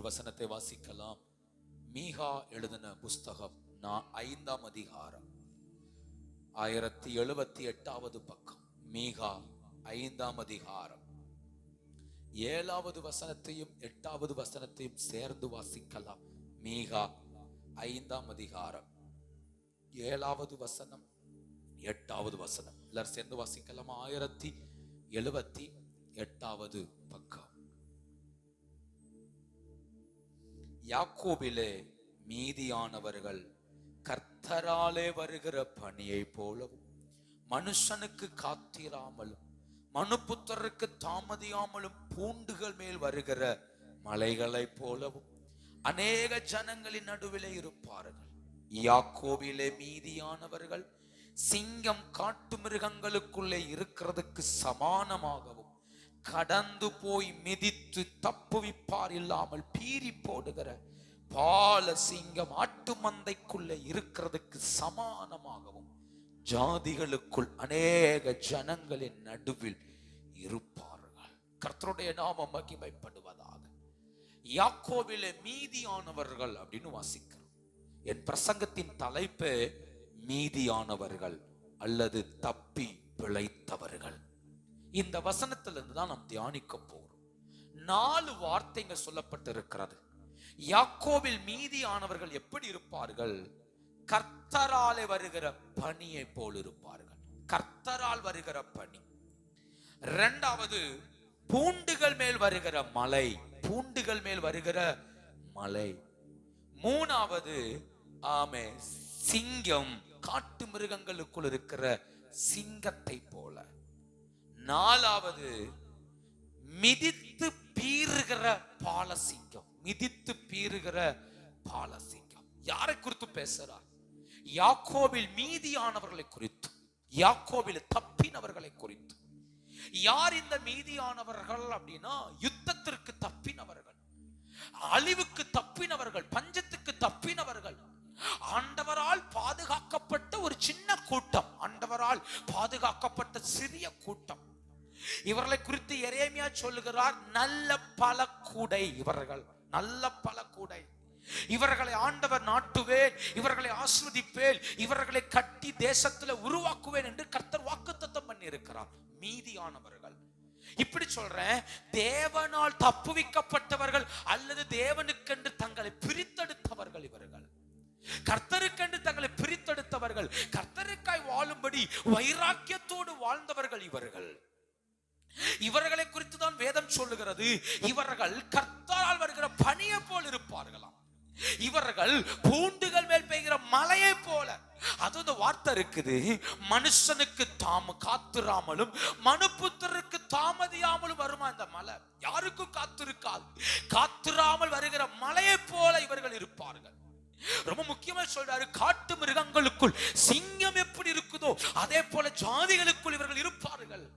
வசனத்தை வாசிக்கலாம். மீகா எழுதின புஸ்தகம் 5ஆம் அதிகாரம் 1078வது பக்கம். மீகா 5ஆம் அதிகாரம் 7வது வசனத்தையும் 8வது வசனத்தையும் சேர்ந்து வாசிக்கலாம். மீகா 5ஆம் அதிகாரம் 7வது வசனம் 8வது வசனம் எல்லாரும் சேர்ந்து வாசிக்கலாம். 1078வது பக்கம். யாக்கோபிலே மீதியானவர்கள் கர்த்தராலே வருகிற பனியை போலவும், மனுஷனுக்கு காத்திராமலும் மனுபுத்திரருக்கு தாமதியாமலும் பூண்டுகள் மேல் வருகிற மலைகளை போலவும் அநேக ஜனங்களின் நடுவிலே இருப்பார்கள். யாக்கோபிலே மீதியானவர்கள் சிங்கம் காட்டு மிருகங்களுக்குள்ளே இருக்கிறதுக்கு சமானமாகவும் கடந்து போய் மிதித்து தப்புவிப்பார் இல்லாமல் பீறி போடுகிற பால சிங்கம் ஆட்டு மந்தைக்குள்ளே இருக்கிறதுக்கு சமானமாகவும் ஜாதிகளுக்குள் அநேக ஜனங்களின் நடுவில் இருப்பார்கள். கர்த்தருடைய நாமம் மகிமைப்படுவதாக. யாக்கோபிலே மீதியானவர்கள் அப்படின்னு வாசிக்கிறோம். என் பிரசங்கத்தின் தலைப்பு மீதியானவர்கள் அல்லது தப்பி பிழைத்தவர்கள். இந்த வசனத்திலிருந்து தான் நாம் தியானிக்க போறோம். 4 வார்த்தைகள் சொல்லப்பட்டிருக்கிறது. யாக்கோபில் மீதியானவர்கள் எப்படி இருப்பார்கள்? கர்த்தராலே வருகிற பனியை போல் இருப்பார்கள். கர்த்தரால் வருகிற பனி. 2வது பூண்டுகள் மேல் வருகிற மலை. பூண்டுகள் மேல் வருகிற மலை. 3வது சிங்கம் காட்டு மிருகங்களுக்குள் இருக்கிற சிங்கத்தை போல. 4வது மிதித்து பீறுகிற பாலசிங்கம். மிதித்து பீறுகிற பாலசிங்கம். யாரை குறித்து பேசுறார்? யாக்கோபில் மீதியானவர்களை குறித்து, யாக்கோபில் தப்பினவர்களை குறித்து. யார் இந்த மீதியானவர்கள் அப்படின்னா, யுத்தத்திற்கு தப்பினவர்கள், அழிவுக்கு தப்பினவர்கள், பஞ்சத்துக்கு தப்பினவர்கள், ஆண்டவரால் பாதுகாக்கப்பட்ட ஒரு சின்ன கூட்டம், ஆண்டவரால் பாதுகாக்கப்பட்ட சிறிய கூட்டம். இவர்களை குறித்து எரேமியா சொல்லுகிறார், நல்ல பல கூடை. இவர்கள் நல்ல பல கூடை. இவர்களை ஆண்டவர் நாட்டுவேன், இவர்களை ஆஸ்வதிப்பேன், இவர்களை கட்டி தேசத்துல உருவாக்குவேன் என்று கர்த்தர் வாக்குத்தத்தம் பண்ணி இருக்கிறார். மீதியானவர்கள். இப்படி சொல்றேன், தேவனால் தப்புவிக்கப்பட்டவர்கள் அல்லது தேவனுக்கென்று தங்களை பிரித்தெடுத்தவர்கள் இவர்கள். கர்த்தருக்கென்று தங்களை பிரித்தெடுத்தவர்கள், கர்த்தருக்காய் வாழும்படி வைராக்கியத்தோடு வாழ்ந்தவர்கள் இவர்கள். இவர்களை குறித்து தான் வேதம் சொல்லுகிறது, இவர்கள் கர்த்தரால் வருகிற பனியை போல் இருப்பார்களாம். இவர்கள் பூண்டுகள் மேல் பெய்கிற மலையை போல. அது அந்த வார்த்தை இருக்குது, மனுஷனுக்கு காத்திராமலும் மனுபுத்திரருக்கு தாமதியாமலும் வருமா இந்த மலை. யாருக்கும் காத்திருக்காது. காத்திராமல் வருகிற மலையை போல இவர்கள் இருப்பார்கள். ரொம்ப முக்கியமா சொல்றாரு, காட்டு மிருகங்களுக்குள் சிங்கம் எப்படி இருக்குதோ அதே போல ஜாதிகளுக்குள் இவர்கள் இருப்பார்கள்.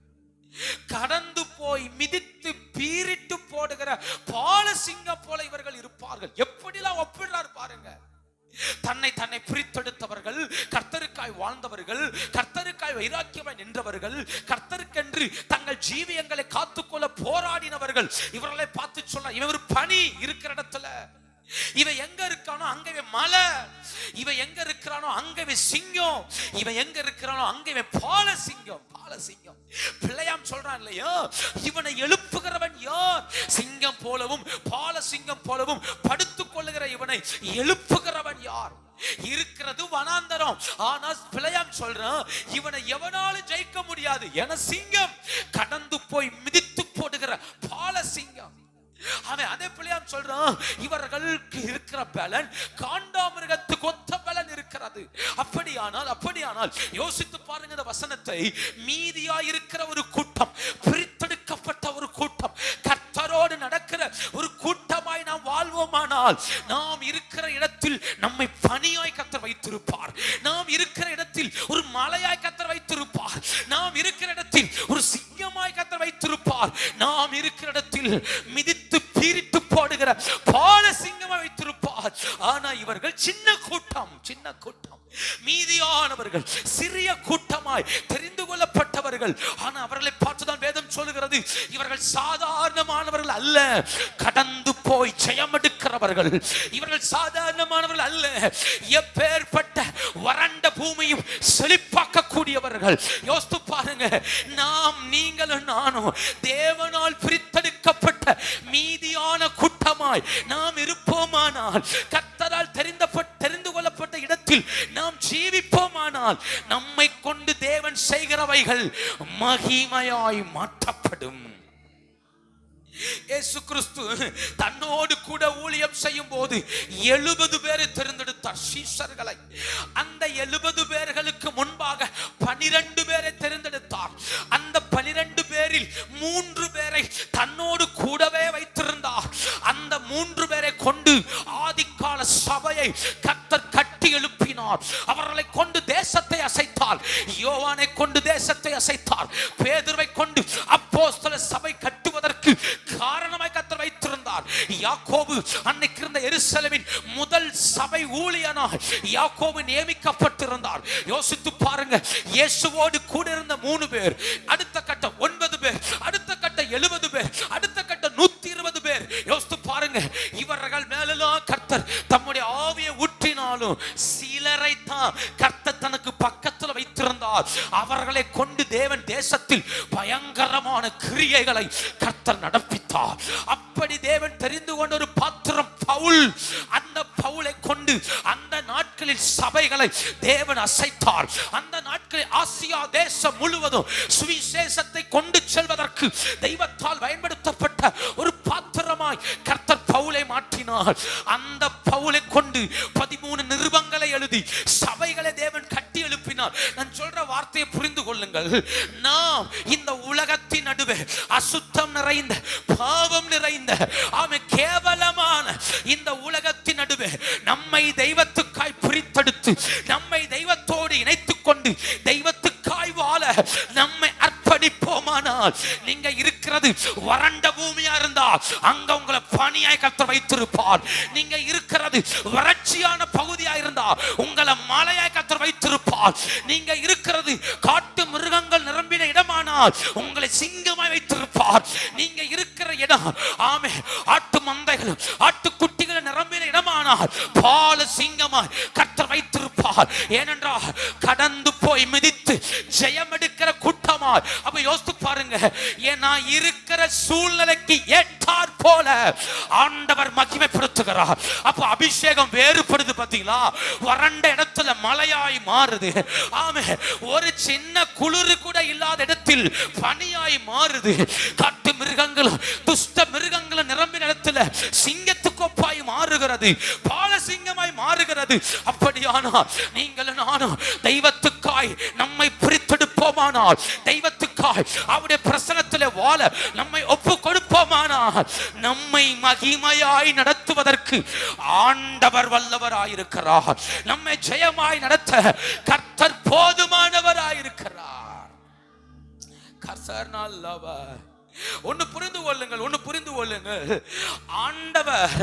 கடந்து போய் மிதித்து பீறிட்டு போடுகிற பால சிங்கம் போல இவர்கள் இருப்பார்கள். எப்படிலாம் ஒப்பிடுறாரு பாருங்க. தன்னை பிரித்தெடுத்தவர்கள், கர்த்தருக்காய் வாழ்ந்தவர்கள், கர்த்தருக்காய் வைராக்கியமாய் நின்றவர்கள், கர்த்தருக்கென்று தங்கள் ஜீவியங்களை காத்துக்கொள்ள போராடினவர்கள். இவர்களை பார்த்து சொல்ல, இவன் ஒரு பனி இருக்கிற இடத்துல, இவன் எங்க இருக்கானோ அங்கவே மலை, இவன் எங்க இருக்கிறானோ அங்கவே சிங்கம், இவன் எங்க இருக்கிறானோ அங்கவே பால சிங்கம். பால சிங்கம். பிள்ளையாம் சொல்றான் இல்லையா, இவனை எழுப்புகிறவன் யார்? சிங்கம் போலவும் பால சிங்கம் போலவும் படுத்துக் கொள்ளுகிற இவனை எழுப்புகிறவன் யார்? இருக்கிறது வனாந்தரம். ஆனா பிள்ளையாம் சொல்றான், இவனை எவனாலும் ஜெயிக்க முடியாது. என சிங்கம் கடந்து போய் மிதித்து போடுகிற பால சிங்கம். அவன் அதே பிள்ளையாம் சொல்றான், இவர்களுக்கு இருக்கிற பலன் காண்டாமிருகத்துக்கு ஒத்த பலன் இருக்கிறது. அப்படியானால் யோசித்து பாருங்க இந்த வசனத்தை. மீதியா இருக்கிற ஒரு கூட்டம், பிரித்தெடுக்கப்பட்ட ஒரு கூட்டம், கர்த்தரோடு நடக்கிற ஒரு கூட்டமாய் நாம் வாழ்வோமானால், நாம் இருக்கிற இடத்தில் நம்மை பனியாய் கர்த்தர் வைத்திருப்பார். நாம் இருக்கிற இடத்தில் ஒரு மலையாய் கர்த்தர் வைத்திருப்பார். நாம் இருக்கிற இடத்தில் ஒரு சிங்கமாய் கர்த்தர் வைத்திருப்பார். நாம் இருக்கிற இடத்தில் மிதித்து பீறிட்டு போடுகிற பால சிங்கமாய் வைத்திருப்பார். ஆனா இவர்கள் சின்ன கூட்டம். மீதியானவர்கள் சிறிய கூட்டமாய் தெரிந்து கொள்ளப்பட்டவர்கள். ஆனா அவர்களை பார்த்துதான் வேதம் சொல்லுகிறது, இவர்கள் சாதாரணமானவர்கள் அல்ல, கடந்து போய் ஜெயமெடுக்கிறவர்கள். இவர்கள் சாதாரணமானவர்கள் அல்ல, எப்பேற்பட்ட வறண்ட பூமியும் செழிப்பாக்க கூடியவர்கள். யோசித்து பாருங்க, நாம் நீங்களும் நானும் தேவனால் பிரித்தெடுக்கப்பட்ட மீதியான கூட்டமாய் நாம் இருப்போமானால், கர்த்தரால் தெரிந்து கொள்ளப்பட்ட இடத்தில் நாம் ஜீவிப்போமானால், நம்மை கொண்டு தேவன் செய்கிறவைகள் மகிமையாய் மாற்றப்படும். இயேசு கிறிஸ்து தன்னோடு கூட ஊழியம் செய்யும் போது 70 பேரை தேர்ந்தெடுத்தார் சீஷர்களை. அந்த 70 பேர்களுக்கு முன்பாக 12 பேரை தேர்ந்தெடுத்தார். அந்த 12 பேரில் 3 பேரை தன்னோடு கூடவே வைத்திருந்தார். அந்த 3 பேரை கொண்டு ஆதிகால சபையை கர்த்தர் கட்டி எழுப்பினார். அவர்களை கொண்டு தேசத்தை அசைத்தார். யோவானை கொண்டு தேசத்தை அசைத்தார். பேதுருவை கொண்டு அப்போஸ்தல சபை கட்டுவதற்கு காரணமாய் கர்த்தர் வைத்திருந்தார். யாக்கோபு அன்னைக்கு இருந்த எருசலேமின் முதல் சபை ஊழியனாய் யாக்கோபு நியமிக்கப்பட்டிருந்தார். யோசித்து பாருங்க, இயேசுவோடு கூட இருந்த 3 பேர், அடுத்த கட்டம் 9 பேர், அடுத்த கட்டம் 70 பேர், அடுத்த கட்டம் 120 பேர். யோசித்து பாருங்க, இவர்கள் மேலெல்லாம் கர்த்தர் தம்முடைய ஆவியை ஊற்றினாலும் சிலரை தான் கர்த்தர் தனக்கு பக்கத்தில் வைத்திருந்தார். அவர்களை கொண்டு தேவன் தேசத்தில் பயங்கரமான கிரியைகளை கர்த்தர் நடப்பித்தார். அப்படி தேவன் தெரிந்து கொண்ட ஒரு பாத்திரம் பவுல். அந்த பவுலை கொண்டு அந்த நாட்களில் சபைகளை தேவன் அசைத்தார். அந்த நாட்களில் ஆசியா தேசம் முழுவதும் சுவிசேஷத்தை கொண்டு செல்வதற்கு தெய்வத்தால் பயன்படுத்தப்பட்ட ஒரு பாத்திரமாய் கர்த்தர் பவுலை மாற்றினார். அந்த பவுலை கொண்டு 13 நிருபங்களை எழுதி சபைகளை தேவன் கட்டி எழுப்பினார். நான் சொல்ற வார்த்தையை புரிந்து கொள்ளுங்கள். நாம் இந்த உலகத்தின் நடுவே அசுத்தம் நிறைந்த, பாவம் நிறைந்த, கேவலமான இந்த உலகத்தின் நடுவே நம்மை தெய்வத்துக்காய் பிரித்தெடுத்து நம்மை தெய்வத்தோடு இணைத்துக் கொண்டு தெய்வத்துக்காய் வாழ நம்மை அர்ப்பணிப்போமானால், நீங்க இருக்கிறது வறண்ட பூமியா இருந்தா அங்க உங்களை பனியாய் கர்த்தர் வைத்திருப்பார். நீங்க இருக்கிறது வறட்சியான பகுதியா இருந்தா உங்களை மலையாய் கர்த்தர் வைத்திருப்பார். நீங்க இருக்கிறது காட்டு மிருகங்கள் நிரம்பின இடமானால் உங்களை சிங்கமாய் வைத்திருப்பார். நீங்க இருக்கிற இடம் ஆட்டு மந்தைகளும் ஆட்டுக்குட்டிகளும் நிரம்பின இடமானால் பால சிங்கமாய் கர்த்தர் வைத்திருப்பார். ஏனென்றால் கடந்து போய் மிதித்து ஜெயம் எடுக்கிற கூட்டமாய். அப்ப யோசித்து பாருங்க, நான் இருக்கிற சூழ்நிலைக்கு ஏற்றாற் போல ஆண்டவர் மகிமைப்படுத்துகிறார். அப்ப அபிஷேகம் வேறுபடுது பாத்தீங்களா? வறண்ட இடத்துல மழையாய் மாறுது. ஒரு சின்ன குளிர் கூட இல்லாத இடத்தில் பனியாய் மாறுது. காட்டு மிருகங்களும் துஷ்ட மிருகங்களும் நிரம்பின இடத்துல சிங்கத்துக்கொப்பாய் மாறுகிறது, பால சிங்கமாய் மாறுகிறது. அப்படியானால் நீங்களும் நானும் தெய்வத்துக்காய் நம்மை பிரித்தெடுப்போமானால், தெய்வத்துக்காய் அவருடைய பிரசன்னத்திலே வாழ நம்மை ஒப்பு கொடுப்போமானால், நம்மை மகிமையாய் நடத்துவதற்கு ஆண்டவர் வல்லவராயிருக்கிறார். நம்மை ஜெயமாய் நடத்த கர்த்தர் போதுமானவராயிருக்கிறார். கர்த்தர் நல்லவர். ஒன்னு புரிந்து கொள்ளுங்கள். ஆண்டவர்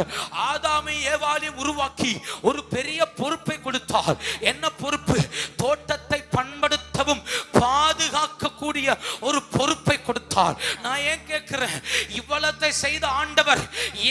ஆதாமை ஏவாளையும் உருவாக்கி ஒரு பெரிய பொறுப்பை கொடுத்தார். என்ன பொறுப்பு? தோட்டத்தை பண்படுத்தவும் பாதுகாக்கக்கூடிய ஒரு பொறுப்பை கொடுத்தார். நான் ஏன் கேட்கிறேன், இவ்வளத்தை செய்த ஆண்டவர்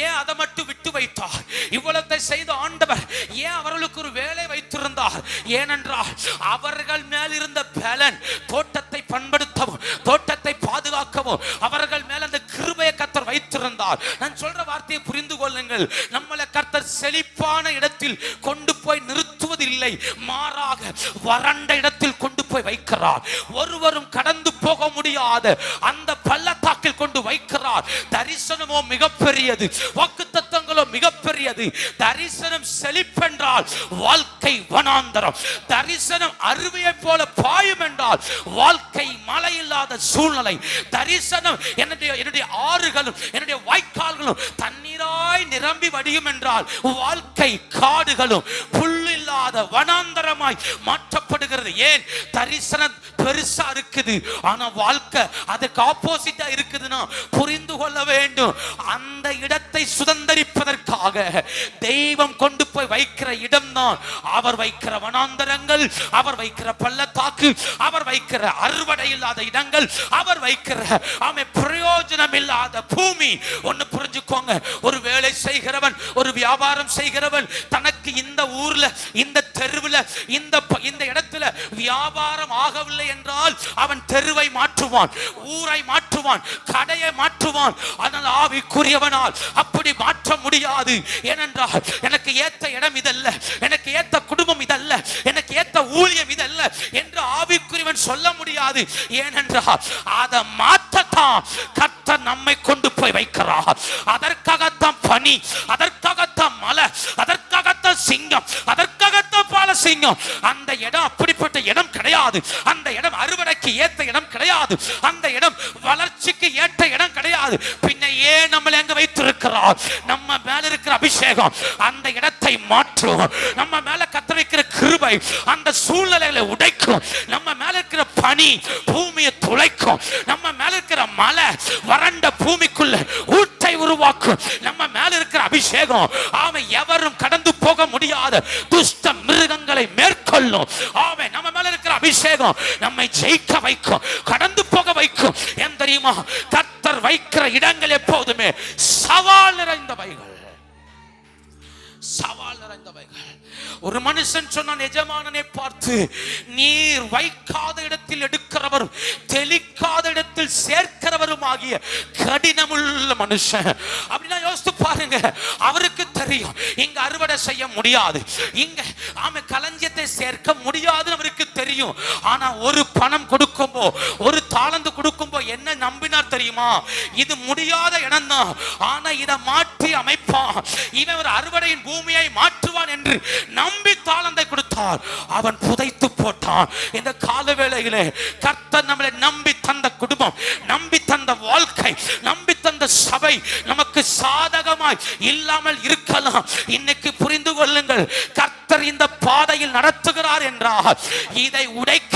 ஏன் அதை மட்டும் விட்டு வைத்தார்? இவ்வளத்தை செய்த ஆண்டவர் ஏன் அவர்களுக்கு ஒரு வேலை வைத்திருந்தார்? ஏனென்றால் அவர்கள் மேல் இருந்த பலன் தோட்டத்தை பண்படுத்தவும் தோட்டத்தை பாதுகாக்கவும் அவர்கள் மேல் அந்த கிருபையை கர்த்தர் வைத்திருந்தார். நான் சொல்ற வார்த்தையை புரிந்து கொள்ளுங்கள். நம்மளை கர்த்தர் செழிப்பான இடத்தில் கொண்டு போய் நிறுத்துவதில்லை, மாறாக வறண்ட இடத்தில் கொண்டு போய் வைக்கிறார். ஒருவரும் கடந்து போக முடியாத அந்த பள்ளத்தாக்கில் கொண்டு வைக்கிறார். தரிசனமோ மிகப்பெரியது, வாக்குத்தத்தங்களோ மிகப்பெரியது. தரிசனம் செழிப்பென்றால் வாழ்க்கை வனாந்தரம், தரிசனம் அருவியை போல பாயும் என்றால் வாழ்க்கை மழை இல்லாத சூழ்நிலை. தரிசனம் என்னுடைய ஆறுகளும் என்னுடைய வாய்க்கால்களும் தண்ணீராய் நிரம்பி வடியும் என்றால் வாழ்க்கை காடுகளும் புல் இல்லாத வனாந்தரமாய் மாற்றப்படுகிறது. ஏன்? தரிசனம் பெருசா இருக்குது, ஆனா வாழ்க்கை அதுக்கு ஆப்போசிட்டா இருக்குதுன்னா புரிந்து கொள்ள வேண்டும். அந்த இடத்தை சுதந்தரிப்பதற்காக தெய்வம் கொண்டு போய் வைக்கிற இடம் தான் அவர் வைக்கிற வனாந்தரங்கள், அவர் வைக்கிற பள்ளத்தாக்கு, அவர் வைக்கிற அறுவடை இல்லாத இடங்கள், அவர் வைக்கிற பிரயோஜனம் இல்லாத பூமி. ஒன்னு புரிஞ்சுக்கோங்க, ஒரு வேலை செய்கிறவன், ஒரு வியாபாரம் செய்கிறவன் தனக்கு இந்த ஊர்ல, இந்த தெருவில், இந்த இடத்துல வியாபாரம் ஆகவில்லை என்றால் அவன் தெருவை மாற்றுவான், ஊரை மாற்றுவான், கடையை மாற்றுவான். ஆனால் ஆவிக்குரியவனால் அப்படி மாற்ற முடியாது. ஏனென்றால் எனக்கு ஏத்த இடம் இதல்ல, எனக்கு ஏத்த குடும்பம் இதல்ல, எனக்கு ஏத்த ஊழியம் இதல்ல என்று ஆவிக்குரியவன் சொல்ல முடியாது. ஏனென்றால் அதை மாற்றத்தான் கர்த்தர் நம்மை கொண்டு போய் வைக்கிறார். அதற்காகத்தான் பனி, அதற்காகத்தான் மலை, அதற்காகத்தான் சிங்கம், அதற்காகத்தான் பால சிங்கம். அந்த இடம் அப்படிப்பட்ட இடம் கிடையாது. அந்த இடம் அறுவடைக்கு ஏற்ற இடம் கிடையாது. அந்த இடம் வளர்ச்சிக்கு ஏற்ற இடம் கிடையாது. பின்ன ஏன் நம்மளை எங்க வைத்திருக்கிறார்? நம்ம மேல இருக்கிற அபிஷேகம் அந்த இடத்தை மாற்றும். நம்ம மேல கர்த்தர் வைக்கிற கிருபை அந்த சூழ்நிலைகளை உடைக்கும். நம்ம மேல இருக்கிற பனி பூமியை துளைக்கும். நம்ம மேல இருக்கிற மலை வறண்ட பூமிக்குள்ள ஊட்டை உருவாக்கும். நம்ம மேல இருக்கிற அபிஷேகம் அவன் எவரும் கடந்து போக முடியாத துஷ்ட மிருகங்களை மேற்கொள்ளும். அவன் நம்ம மேல இருக்கிற அபிஷேகம் நம்மை ஜெயிக்க வைக்கும், கடந்து போக வைக்கும். ஏன் தெரியுமா? கர்த்தர் வைக்கிற இடங்கள் எப்போதுமே சவால் நிறைந்தவைகள், சவால் நிறைந்தவைகள். ஒரு மனுஷன் சொன்னான் எஜமானனை பார்த்து, நீர் வைக்காத இடத்தில் எடுக்கிறவரும் தெளிக்காத இடத்தில் சேர்க்கிறவரும் ஆகிய கடினமுள்ள மனுஷன். அப்படின்னா யோசித்து பாருங்க. அவருக்கு தெரியும் இங்க அறுவடை செய்ய முடியாது, இங்க களஞ்சியத்தை சேர்க்க முடியாது அவருக்கு தெரியும். ஆனா ஒரு பணம் கொடுக்கும்போ, ஒரு தாளந்து கொடுக்கும்போ என்ன நம்பினார் தெரியுமா? இது முடியாத இடம் தான், ஆனா இதை மாற்றி அமைப்பான், இவன் ஒரு அறுவடையின் பூமியை மாற்றுவான் என்று நம்பி தாளந்தை கொடுத்தார். அவன் புதைத்து போட்டான். இந்த கால வேளையிலே கர்த்தர் நம்மளை நம்பி தந்த குடும்பம், நம்பி தந்த வாழ்க்கை, நம்பி தந்த சபை நமக்கு சாதகமாய் இல்லாமல் இருக்கலாம். இன்னைக்கு புரிந்து கொள்ளுங்கள், கர்த்தர் இந்த பாதையில் நடத்துகிறார் என்றால் இதை உடைக்க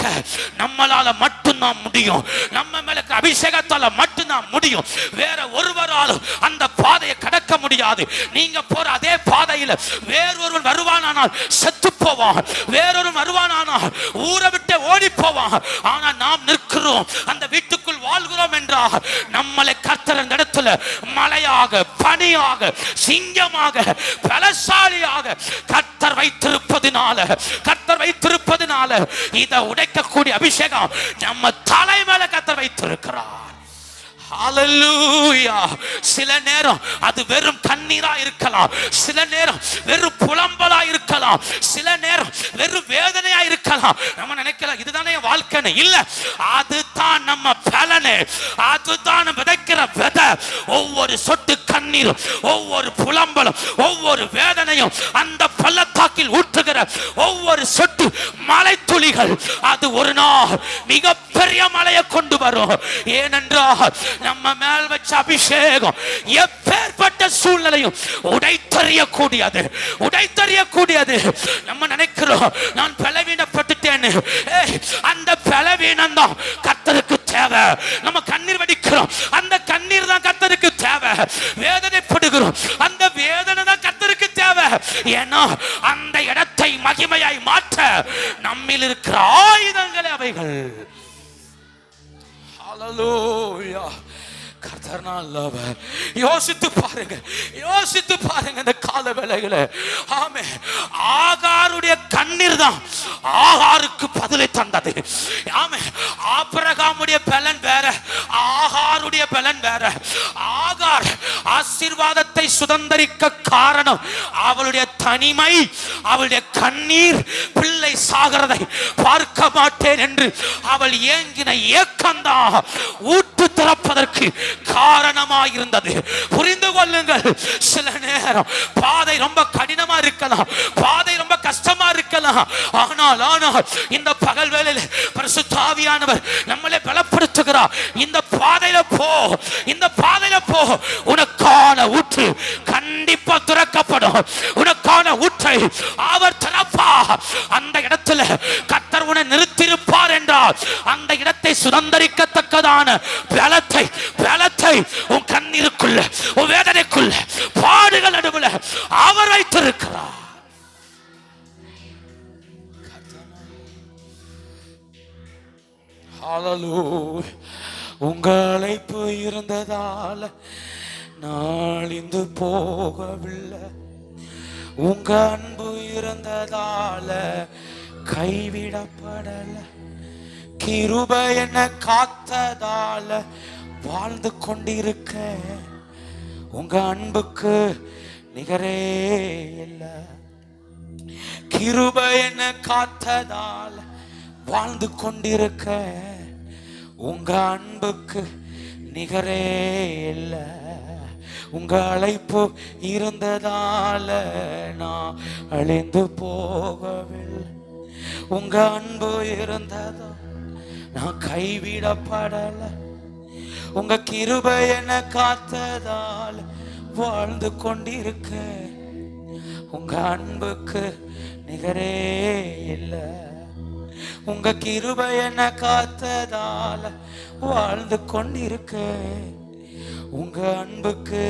நம்மளால மட்டும்தான் முடியும். நம்ம மேல அபிஷேகத்தால மட்டும்தான் முடியும். வேற ஒருவராலும் அந்த பாதையை கடக்க முடியாது. நீங்க போற அதே பாதையில் வேறொருவன் வருவானானால் செத்து போவான், வேறொரு வருவானானால் ஊரை விட்டு ஓடி போவான். ஆனா நாம் நிற்கிறோம், அந்த வீட்டுக்குள் வாழ்கிறோம் என்றால் நம்மளை கர்த்தர் இந்த இடத்துல மலையாக, பனியாக, சிங்கமாக, பலசாலியாக கர்த்தர் வைத்திருப்பதினால, கர்த்தர் வைத்திருப்பதினால இதை உடைக்கக்கூடிய அபிஷேகம் நம்ம தலை மேல கர்த்தர் வைத்திருக்கிறார். ஹல்லேலூயா. சில நேரம் அது வெறும் கண்ணீரா இருக்கலாம், சில நேரம் வெறும் புலம்பலா இருக்கலாம், சில நேரம் வெறும் வேதனையா இருக்கலாம். நம்ம நினைக்கலாம் இதுதானே வாழ்க்கைன்னு. இல்ல, அதுதான் நம்ம பலனே, அதுதான் நம்ம விதைக்கிற விதை. ஒவ்வொரு சொட்டு கண்ணீரும், ஒவ்வொரு புலம்பலும், ஒவ்வொரு வேதனையும், அந்த பள்ளத்தாக்கில் ஊற்றுகிற ஒவ்வொரு சொட்டு மழை துளிகள் அது ஒரு நாள் மிகப்பெரிய மழையை கொண்டு வரும். ஏனென்றால் நம்ம மேல் வச்ச அபிஷேகம் எப்பேற்பட்ட சூழ்நிலையும் உடைத்தறியக்கூடியது, உடைத்தறியக்கூடியது. நம்ம நினைக்கிறோம் நான் பலவீனப்பட்டுட்டேன்னு. அந்த பலவீனம் தான் கர்த்தருக்கு தேவை. நம்ம கண்ணீர் வடிக்கிறோம், அந்த கண்ணீர் தான் கர்த்தருக்கு தேவை. வேதனைப்படுகிறோம், அந்த வேதனை தான் கர்த்தருக்கு தேவை. ஏன்னா அந்த இடத்தை மகிமையாய் மாற்ற நம்மில் இருக்கிற ஆயுதங்களே அவைகள். ஹல்லேலூயா. கர்த்தர் நல்லவர். யோசித்து பாருங்க, யோசித்து பாருங்க. இந்த கால வேளையில ஆமே ஆகாருடைய கண்ணீர் தான் ஆகாருக்கு பதிலை தந்தது. ஆமே ஆபிரகாமுடைய பலன் வேற, ஆகாருடைய பலன் வேற. ஆகார் ஆசீர்வாதத்தை சுதந்தரிக்க காரணம் அவளுடைய தனிமை, அவளுடைய கண்ணீர். பிள்ளை சாகிறதை பார்க்க மாட்டேன் என்று அவள் ஏங்கின ஏக்கம்தான் ஊட்டு திறப்பதற்கு காரணமாயிருந்தது. புரிந்து கொள்ளுங்கள், சில நேரம் பாதை ரொம்ப கடினமா இருக்கலாம், பாதை ரொம்ப கஷ்டமா இருக்கலாம். ஆனால் இந்த பகல் வேளையில பரிசுத்த ஆவியானவர் நம்மளை பலப்படுத்துகிறார். இந்த பாதையில போ, இந்த பாதையில போ. உனக்கான ஊற்று கண்டிப்பா திறக்கப்படும், உனக்கான ஊற்றை அவர் திறப்பா. அந்த இடத்துல கர்த்தர் உன்னை நிறுத்தியிருப்பார் என்றால் அந்த இடத்தை சுதந்தரிக்கத்தக்கதான பலத்தை உன் கண்ணீருக்குள்ள, உன் வேதனைக்குள்ள, பாடுகள் நடுவுல அவர் வைத்திருக்கிறார். உங்க அழைப்பு இருந்ததால நாளிந்து போகவில்லை. உங்க அன்பு இருந்ததால கைவிடப்படல. கிருபை என்ன காத்ததால வாழ்ந்து கொண்டிருக்க. உங்க அன்புக்கு நிகரே இல்லை. கிருபை என்ன காத்ததால வாழ்ந்து கொண்டிருக்க. உங்க அன்புக்கு நிகரே இல்லை. உங்க அழைப்பு இருந்ததால நான் அழிந்து போகவில்லை. உங்க அன்பு இருந்ததா நான் கைவிடப்படல. உங்க கிருபை என்ன காத்ததால வாழ்ந்து கொண்டிருக்க. உங்க அன்புக்கு நிகரே இல்லை. உங்க கிருபை என்ன காத்ததால வாழ்ந்து கொண்டிருக்க. உங்க அன்புக்கு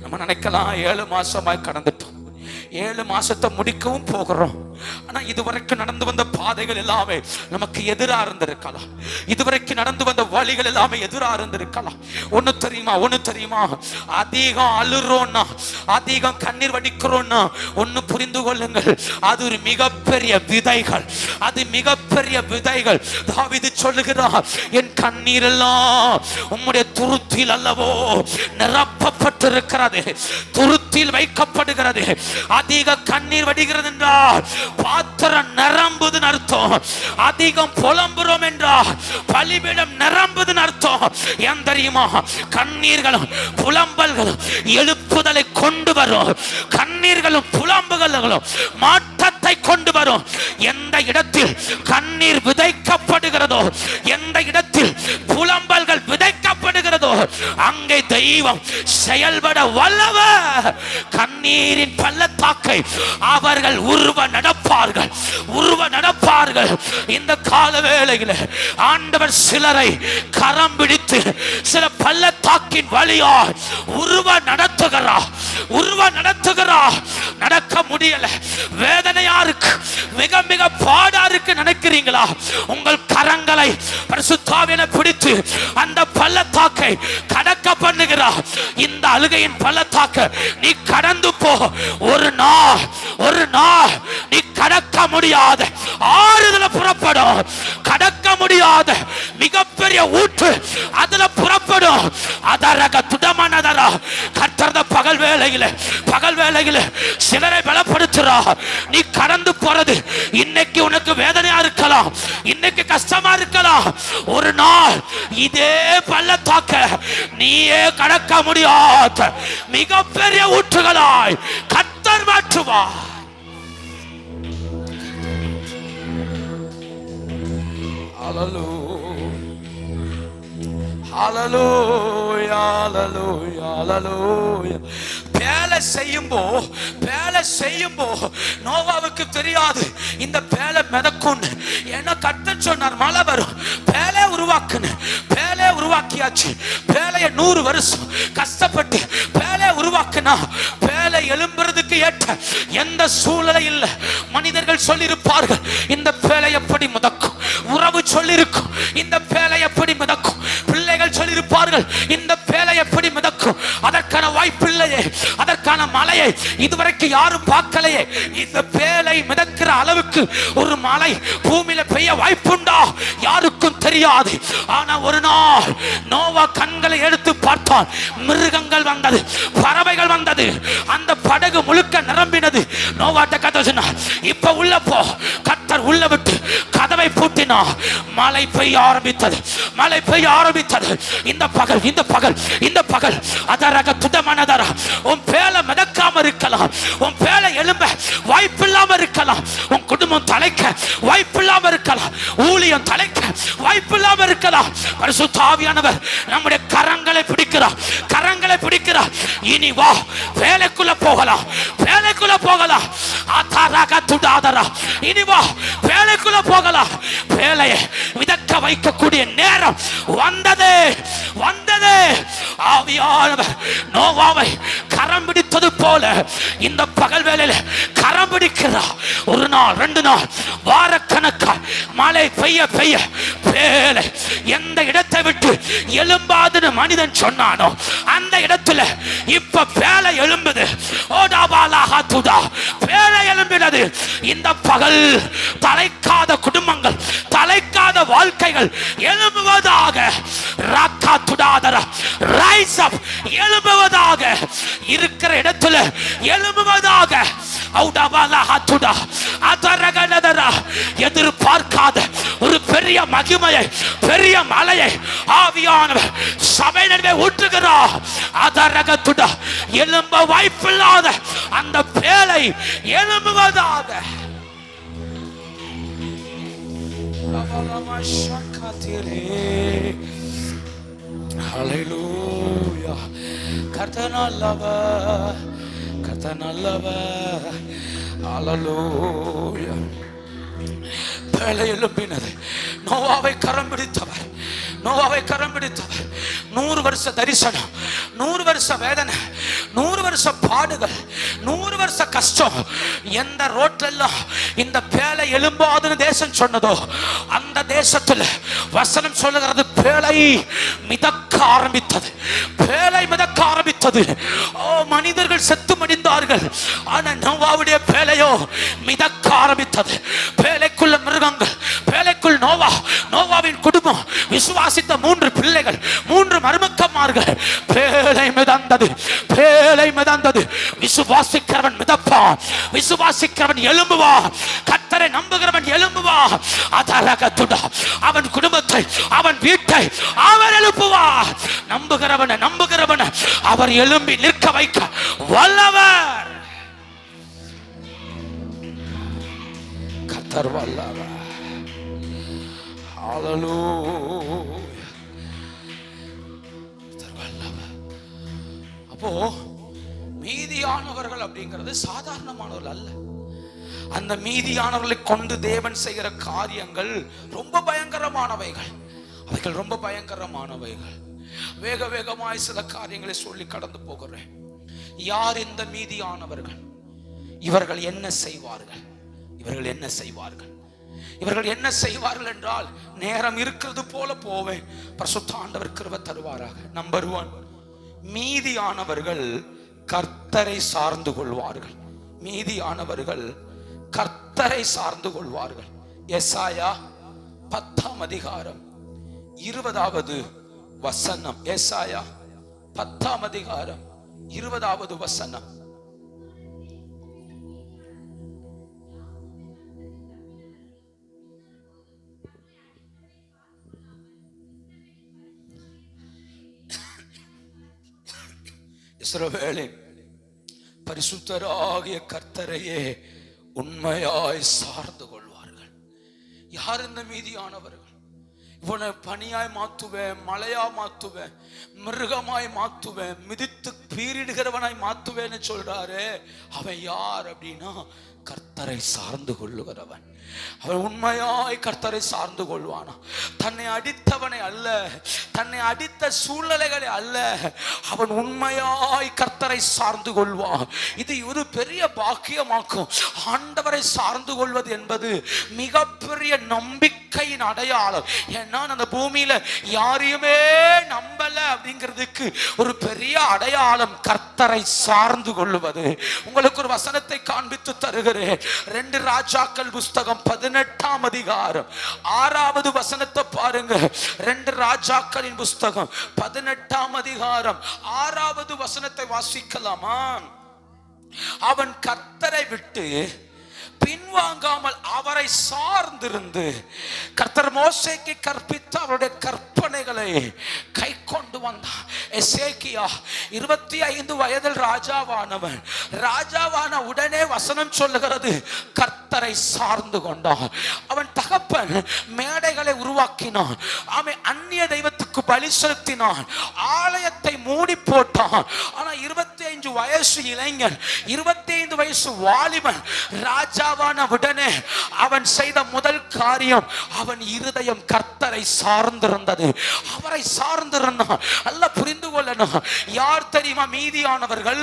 நம்ம நினைக்கலாம் 7 மாசமாய் கடந்துட்டோம், 7 மாசத்தை முடிக்கவும் போகிறோம். ஆனா இதுவரைக்கும் நடந்து வந்த பாதைகள் எல்லாமே நமக்கு எதிராக இருந்திருக்கலாம். இதுவரைக்கும் நடந்து வந்த வழிகள் எல்லாமே எதிராக இருந்திருக்கலாம். ஒண்ணு தெரியுமா, அதிகம் அழுறோம்னா, அதிகம் கண்ணீர் வடிக்கிறோம்னா ஒண்ணு புரிந்து கொள்ளுங்கள், அது ஒரு மிகப்பெரிய விதைகள். அது மிகப்பெரிய விதைகள். தாவீது சொல்லுகிறார், என் கண்ணீர் எல்லாம் உம்முடைய துருத்தியில் அல்லவோ நிரப்பப்பட்டிருக்கிறது, துருத்தியில் வைக்கப்படுகிறது. அதிக கண்ணீர் வடிகிறது என்றால் பாத்திரம் நிரம்புதுன்னு அர்த்தம். அதிகம் புலம்புறோம் என்றால் பலிபீடம் நிரம்புதுன்னு அர்த்தம். ஏன் தெரியுமா? கண்ணீர்களும் புலம்பல்களும் எழுப்புதலை கொண்டு வரும். கண்ணீர்களும் புலம்புகளும் மாற்றத்தை கொண்டு வரும். எந்த இடத்தில் கண்ணீர் விதைக்கப்படுகிறதோ, எந்த இடத்தில் புலம்பல்கள் விதைக்கப்படுகிறதோ அங்கே தெய்வம் செயல்பட வல்லவர். கண்ணீரின் பள்ளத்தாக்கை அவர்கள் உருவ நடப்பார்கள். இந்த கால வேளையில் ஆண்டவர் சிலரை கரம் பிடித்து சில பள்ளத்தாக்கின் வழியாய் உருவ நடத்துகிறார். நடக்க முடியல, வேதனையா இருக்கு, மிக மிக பாடா இருக்கு நினைக்கிறீங்களா? உங்கள் கரங்களை பரிசுத்த ஆவியானவர் பிடித்து அந்த பள்ளத்தாக்கை கடக்க பண்ணுகிறார். இந்த அழுகையின் பள்ளத்தாக்கை நீ கடந்து போ. ஒரு நாள் நீ கடக்க முடியாத ஆறுதல புறப்படும். கடக்க முடியாத மிகப்பெரிய ஊற்று அதுல புறப்படும். அதரக துடமனதரா கர்த்தர் பகல் வேளையில சிலரை பலப்படுத்துறா. நீ கடந்து போறது இன்னைக்கு உனக்கு வேதனையா இருக்கலாம், இன்னைக்கு கஷ்டமா இருக்கலாம். ஒரு நாள் இதே பள்ளத்தாக்க நீயே கடக்க முடியாத மிகப்பெரிய ஊற்றுகளாய் கர்த்தர் மாற்றுவார். வேலை செய்யும்போ நோவாவுக்கு தெரியாது இந்த பேலை மிதக்குன்னு. ஏன்னா கர்த்தர் சொன்னார் மழை வரும். பேலை உருவாக்கியாச்சு. பேலைய 100 வருஷம் கஷ்டப்பட்டு பேலை உருவாக்குனா பேலை எழும்புறதுக்கு ஏற்ற எந்த சூழ்நிலை இல்லை. மனிதர்கள் சொல்லியிருப்பார்கள் இந்த பேலை எப்படி மிதக்கும், உறவு சொல்லியிருக்கும் இந்த பேலை எப்படி மிதக்கும், பிள்ளைகள் சொல்லியிருப்பார்கள் இந்த பேலை எப்படி மிதக்கும். அதற்கான வாய்ப்பில்லையே, அதற்கான மழையை இதுவரைக்கும் யாரும் பார்க்கலையே. இந்த பேலை மிதக்கிற அளவுக்கு ஒரு மழை பூமியில பெய்ய வாய்ப்புண்டா யாருக்கும் தெரியாது. ஆனா ஒரு நாள் நோவா கண்களை எடுத்து பார்த்தான். மிருகங்கள் வந்தது, பறவைகள் வந்தது, அந்த படகு முழுக்க நிரம்பினது. நோவாட்ட கதை சொன்னார், இப்ப உள்ள போ. கர்த்தர் உள்ள விட்டு கதவை பூட்டினா மழை பெய்ய ஆரம்பித்தது. இந்த பகல் அதரக துதமனதரா உன் பேலை மிதக்காம இருக்கலாம், உன் பேலை எழும்ப வாய்ப்பில்லாம இருக்கலாம், உன் குடும்பம் தலைக்க வாய்ப்பில்லாம இருக்கலாம், ஊழியம் தலைக்க வாய்ப்பில்லாம இருக்கலாம். பரிசுத்த ஆவியானவர் நம்முடைய கரங்களை பிடிக்கிறார். வைக்கிறார். இனி வா, வேலைக்குள்ள போகலாம், வேலைக்குள்ள போகலாம். இனி வா, வேலைக்குள்ள போகலாம். வேலையை விதக்க வைக்கக்கூடிய நேரம் வந்தது, வந்தது. ஆவியானவர் நோவாவை கரம் பிடித்தது போல இந்த பகல் வேளையில கரம் பிடிக்கிறார். ஒரு நாள், 2 நாள், வாரக்கணக்கா மழை பெய்ய பெய்ய வேலை எந்த இடத்தை விட்டு எழும்பாதுன்னு மனிதன் சொன்னானோ அந்த இடத்துல இப்ப வேலை எழும்புது. வேலை எழும்பினது. இந்த பகல் தலைக்காத குடும்பங்கள், தலைக்காத வாழ்க்கைகள் எழும்புவதாக. எழும்புவதாக. இருக்கிற இடத்துல எழும்புவதாக. எதிர்பார்க்காத ஒரு பெரிய மகிமையை, பெரிய மலையை ஆவியானவர் சபையினரை ஊற்றுகிறார். அதரகத்துடா எழும்ப வாய்ப்பில்லாத அந்த பேலை எழும்புவதாக. ஹல்லேலூயா. கர்த்தர் நல்லவர், கர்த்தர் நல்லவர். ஹல்லேலூயா. பேழை எழும்பினது. நோவாவை கரம் பிடித்தவர், நோவாவை கரம் பிடித்தவர். 100 வருஷ தரிசனம், 100 வருஷ வேதனை, 100 வருஷ பாடுகள், 100 வருஷ கஷ்டம். எந்த ரோட்ல இந்த பேழை எழும்பாதுன்னு தேசம் சொன்னதோ அந்த தேசத்துல வசனம் சொல்லுகிறது, பேழை மிதக்க ஆரம்பித்தது, பேழை மிதக்க ஆரம்பித்தது. ஓ, மனிதர்கள் செத்து மடிந்தார்கள். ஆனா நோவாவுடைய பேழையோ மிதக்க ஆரம்பித்தது. பேழைக்குள்ள மிருகங்கள், பேழைக்குள் நோவா, நோவாவின் குடும்பம், விசுவாசித்த 3 பிள்ளைகள், 3 மருமக்கமார்கள். பேழை மிதந்தது, பேழை மிதந்தது. விசுவாசிக்கிறவன் மிதப்பான், விசுவாசிக்கிறவன் எழும்புவான், கர்த்தரை நம்புகிறவன் எழும்புவான். அதரகத்துடா அவன் குடும்பத்தை, அவன் வீட்டை அவர் எழுப்புவார். நம்புகிறவன், நம்புகிறவன் அவர் எழும்பி நிற்க வைக்க வல்லவர். கர்த்தர் வல்லவர். ஹல்லேலூயா. அப்போ மீதியானவர்கள் அப்படிங்கிறது சாதாரணமானவர்கள் அல்ல. அந்த மீதியானவர்களை கொண்டு தேவன் செய்கிற காரியங்கள் ரொம்ப பயங்கரமானவைகள். அவைகள் ரொம்ப பயங்கரமானவைகள். வேக வேகமாய் சில காரியங்களை சொல்லி கடந்து போகிறேன். யார் இந்த மீதியானவர்கள்? இவர்கள் என்ன செய்வார்கள்? இவர்கள் என்ன செய்வார்கள்? இவர்கள் என்ன செய்வார்கள் என்றால், நேரம் இருக்கிறது போல போவேன், பரிசுத்த ஆண்டவர் கிருபை தருவாராக. நம்பர் 1, மீதியானவர்கள் கர்த்தரை சார்ந்து கொள்வார்கள். மீதியானவர்கள் கர்த்தரை சார்ந்து கொள்வார்கள். எசாயா 10ஆம் அதிகாரம் 20வது வசனம். எசாயா 10ஆம் அதிகாரம் 20வது வசனம். இஸ்ரவேலின் பரிசுத்தராகிய கர்த்தரையே உண்மையாய் சார்ந்து கொள்வார்கள். யார் இந்த மீதியானவர்கள்? இவனை பனியாய் மாத்துவேன், மலையா மாத்துவேன், மிருகமாய் மாத்துவேன், மிதித்து பீரிடுகிறவனாய் மாத்துவேன்னு சொல்றாரு. அவன் யார் அப்படின்னா, கர்த்தரை சார்ந்து கொள்ளுகிறவன். அவன் உண்மையாய் கர்த்தரை சார்ந்து கொள்வானா. தன்னை அடித்தவனை அல்ல, தன்னை அடித்த சூழ்நிலைகளை அல்ல, அவன் உண்மையாய் கர்த்தரை சார்ந்து கொள்வான். இது ஒரு பெரிய பாக்கியமாக்கும். ஆண்டவரை சார்ந்து கொள்வது என்பது மிகப்பெரிய நம்பிக்கையின் அடையாளம். ஏன்னா அந்த பூமியில யாரையுமே நம்பல அப்படிங்கிறதுக்கு ஒரு பெரிய அடையாளம் கர்த்தரை சார்ந்து கொள்வது. உங்களுக்கு ஒரு வசனத்தை காண்பித்து தருகிறேன். 2 ராஜாக்கள் புஸ்தகம் 18ஆம் அதிகாரம் 6வது வசனத்தை பாருங்க. 2 ராஜாக்களின் புஸ்தகம் 18ஆம் அதிகாரம் 6வது வசனத்தை வாசிக்கலாமா? அவன் கர்த்தரை விட்டு பின் பின்வாங்காமல் அவரை சார்ந்திருந்து கர்த்தர் மோசேக்கு கற்பித்த அவருடைய கற்பனைகளை கை கொண்டு வந்தார். எசேக்கியா 25 வயதில் ராஜாவானவன். ராஜாவான உடனே வசனம் சொல்லுகிறது கர்த்தரை சார்ந்து கொண்டான். அவன் தகப்பன் மேடைகளை உருவாக்கினான். அவன் அந்நிய தெய்வத்துக்கு பலி செலுத்தினான். ஆலயத்தை மூடி போட்டான். ஆனா 25 வயசு இளைஞன், 25 வயசு வாலிபன் ராஜாவான உடனே அவன் செய்த முதல் காரியம், அவன் இருதயம் கர்த்தரை சார்ந்திருந்தது. அவரை சார்ந்திருந்தான். அல்ல புரிந்து கொள்ளணும். யார் தெரியுமா மீதியானவர்கள்?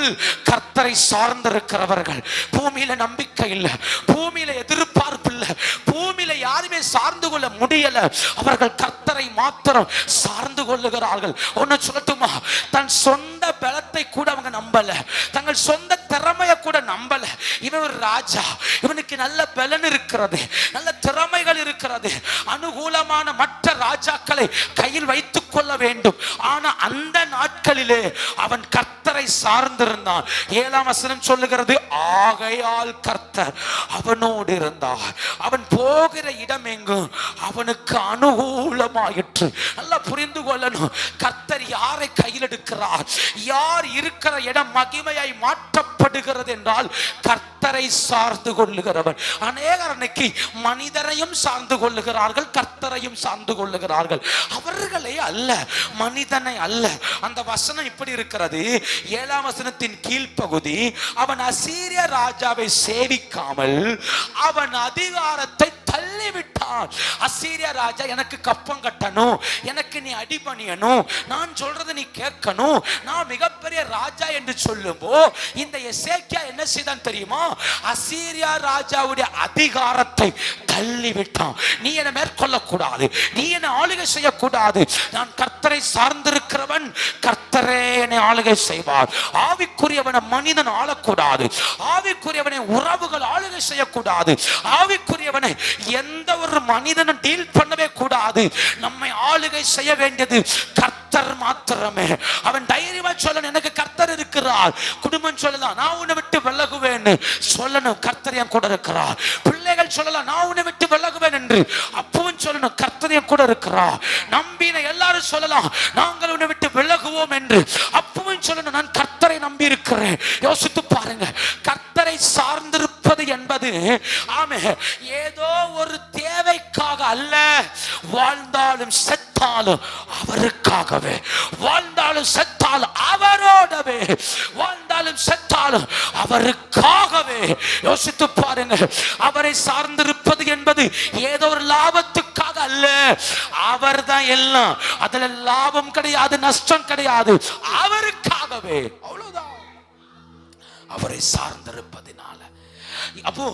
கர்த்தரை சார்ந்திருக்கிறவர்கள். பூமியில நம்பிக்கை இல்லை, பூமியில எதிர்பார்ப்பு இல்லை, பூமியில யாருமே சார்ந்து கொள்ள முடியல. அவர்கள் கர்த்தரை மாத்திரம் சார்ந்து கொள்ளுகிறார்கள். ஒன்னு சொல்லட்டுமா, தன் சொந்த பலத்தை கூட அவங்க நம்பல, தங்கள் சொந்த திறமையை கூட நம்பல. இவன் ஒரு ராஜா, இவனுக்கு நல்ல பலன் இருக்கிறது, நல்ல திறமைகள் இருக்கிறது, அனுகூலமான மற்ற ராஜாக்களை கையில் வைத்துக் கொள்ள வேண்டும். ஆனா அந்த நாட்களிலே அவன் கர்த்தரை சார்ந்திருந்தான். 7ஆம் வசனம் சொல்லுகிறது, ஆகையால் கர்த்தர் அவனோடு இருந்தார். அவன் போகிற இடம் எங்கும் அவனுக்கு அனுகூலமாயிற்று. நல்லா புரிந்து கொள்ளணும். கர்த்தர் யாரை கையில் எடுக்கிறார், யார் இருக்கிற இடம் மகிமையாய் மாற்றப்படுகிறது என்றால் கர்த்தரை சார்ந்து கொள்ளுகிறவன். அநேகர் அன்னைக்கு மனிதரையும் சார்ந்து கொள்ளுகிறார்கள், கர்த்தரையும் சார்ந்து கொள்ளுகிறார்கள். அவர்களை அல்ல, மனிதனை அல்ல. அந்த வசனம் இப்படி இருக்கிறது. 7ஆம் வசனத்தின் கீழ்ப்பகுதி, அவன் அசீரிய ராஜாவை சேவிக்காமல் அவன் அதிகாரத்தை தள்ளிவிட்டான். அசீரிய ராஜா எனக்கு கப்பம் கட்டணும், எனக்கு நீ அடிபணியணும், நான் சொல்றது நீ கேட்கணும், நான் மிகப்பெரிய ராஜா என்று சொல்லும்போ இந்த எசேக்கியா என்ன செய்தான் தெரியுமா? அசீரியா ராஜாவுடைய அதிகாரத்தை தள்ளிவிட்டான். நீ என்னை மேற்கொள்ள கூடாது, நீ என்னை ஆளுகை செய்யக்கூடாது, நான் கர்த்தரை சார்ந்திருக்கிறவன், கர்த்தரே என்னை ஆளுகை செய்வார். ஆவிக்குரியவனை மனிதன் ஆளக்கூடாது, ஆவிக்குரியவனை உறவுகள் ஆளுகை செய்யக்கூடாது, ஆவிக்குரியவனை எந்த ஒரு மனிதனும் டீல் பண்ணவே கூடாது. நம்மை ஆளுகை செய்ய வேண்டியது கர்த்தர் மாத்திரமே. அவன் தைரியமா சொல்லணும், எனக்கு கர்த்தர் இருக்கிறார். குடும்பம் சொல்லலாம், நான் உன்னை விட்டு விலகுவேன் சொல்லணும், கர்த்தர் என் கூட இருக்கிறார். பிள்ளைகள் சொல்லலாம், நான் உன்னை விட்டு விலகுவேன் என்று, அப்பவும் சொல்லணும், கர்த்தர் என் கூட இருக்கிறார். நம்பின எல்லாரும் சொல்லலாம், நாங்கள் உன்னை விட்டு விலகுவோம் என்று, அப்பவும் சொல்லணும், நான் கர்த்தரை நம்பி இருக்கிறேன். யோசித்து பாருங்க, கர்த்தரை சார்ந்திருப்பது என்பது ஆமே ஏதோ ஒரு தேவைக்காக அல்ல, வாழ்ந்தாலும் செத்தாலும் அவருக்காகவே, வாழ்ந்தாலும் செத்தாலும் அவரோடவே, வாழ்ந்தாலும் செத்தாலும் அவருக்காகவே. யோசித்து பாருங்க, அவரை சார்ந்திருப்பது என்பது ஏதோ ஒரு லாபத்துக்காக அல்ல, அவர் தான் எல்லாம். அதுல லாபம் கிடையாது, நஷ்டம் கிடையாது, அவருக்காகவே. அவ்வளவுதான். அவரை சார்ந்திருப்பதினால. அப்போ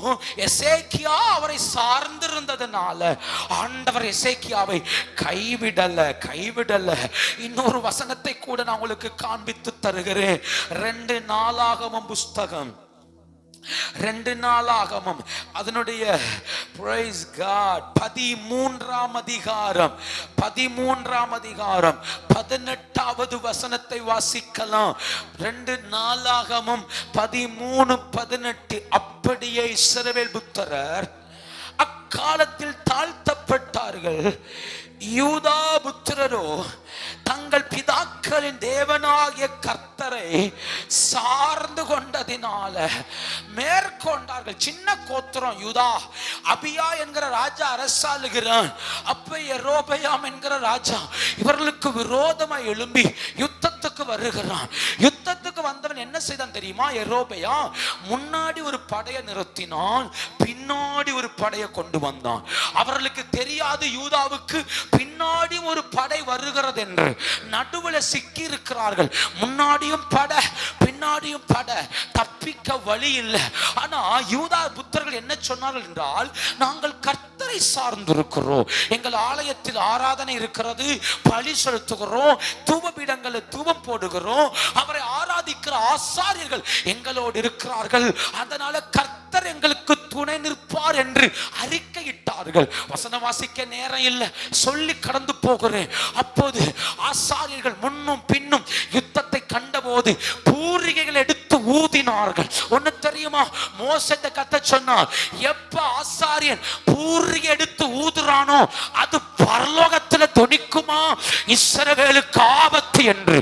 எசேக்கியா அவரை சார்ந்திருந்ததனால ஆண்டவர் எசேக்கியாவை கைவிடல. இன்னொரு வசனத்தை கூட நான் உங்களுக்கு காண்பித்து தருகிறேன். 2 நாளாகமம் புஸ்தகம், 2 நாளாகமம் அதனுடைய praise God 13ஆம் அதிகாரம் 18வது வசனத்தை வாசிக்கலாம். 2 நாளாகமம் 13:18. அப்படியே இஸ்ரவேல் புத்திரர் அக்காலத்தில் தாழ்த்தப்பட்டார்கள், யூதா புத்திரரோ தங்கள் பிதாக்களின் தேவனாகிய கர்த்தரை சார்ந்து கொண்டதினால மேற்கொண்டார்கள். சின்ன கோத்திரம் யூதா, அபியா என்கிற ராஜா அரசாளுகிறான். அப்ப யெரொபெயாம் என்கிற ராஜா இவர்களுக்கு விரோதமாய் எழும்பி யுத்தத்துக்கு வருகிறான். யுத்தத்துக்கு வந்தவன் என்ன செய்தான் தெரியுமா? யெரொபெயாம் முன்னாடி ஒரு படையை நிறுத்தினான், பின்னாடி ஒரு படையை கொண்டு வந்தான். அவர்களுக்கு தெரியாது யூதாவுக்கு பின்னாடி ஒரு படை வருகிறது என்று. நடுவில் சிக்கி இருக்கிறார்கள். முன்னாடியும் படை, பின்னாடியும் படை, தப்பிக்க வழி இல்லை. ஆனா யூதா புத்தர்கள் என்ன சொன்னார்கள் என்றால், நாங்கள் கர்த்தரை சார்ந்திருக்கிறோம், எங்கள் ஆலயத்தில் ஆராதனை இருக்கிறது, பலி செலுத்துகிறோம், தூபபீடங்களில் தூபம் போடுகிறோம், அவரை ஆராதிக்கிற ஆசாரியர்கள் எங்களோடு இருக்கிறார்கள், அதனால கர்த்தர் எங்களுக்கு துணை நிற்பார் என்று அறிக்கையிட்டார்கள். வசனம் வாசிக்க நேரம் இல்லை, சொல்லி கடந்து போகிறேன். அப்போது ஆசாரியர்கள் முன்னும் பின்னும் யுத்தத்தை கண்டபோது பூரிகைகள் எடுத்து ஊதினார்கள். ஒன்னு தெரியுமா, மோசேட்ட கத்த சொன்னார், எப்ப ஆசாரியன் பூரி எடுத்து ஊதுறானோ அது பரலோகத்துல தொனிக்குமா, இஸ்ரவேலுக்கு ஆபத்து என்று.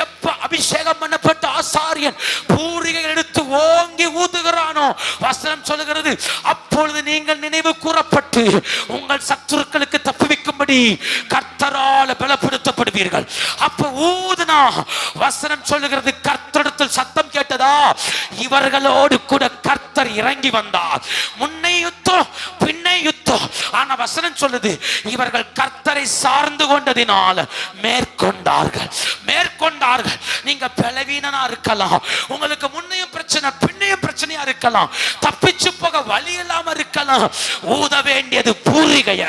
எப்ப அபிஷேகம் பண்ணப்பட்ட ஆசாரியன் பூரியை எடுத்து ஓங்கி ஊதுகிறானோ, வசனம் சொல்லுகிறது, அப்பொழுது நீங்கள் நினைவு கூறப்பட்டு உங்கள் சத்துருக்களுக்கு தப்புவிக்கும்படி கர்த்தரால் பலப்படுத்தப்படுவீர்கள். அப்ப ஊதுனா வசனம் சொல்லுகிறது, கர்த்தரிடத்தில் சத்தம் கேட்டதா, இவர்களோடு கூட கர்த்தர் இறங்கி வந்தார். முன்னே யுத்தம் பின்னே யுத்தம். ஆனா வசனம் சொல்லுது, இவர்கள் கர்த்தரை சார்ந்து கொண்டதினால் மேற்கொண்டார்கள். மேற்கொண்டார்கள். நீங்க பலவீனனா இருக்கலாம், உங்களுக்கு முன்னையும் பிரச்சனை பின்னையும் பிரச்சனையா இருக்கலாம், தப்பிச்சு போக வழி இல்லாம இருக்கலாம். ஊத வேண்டியது பூரிகைய,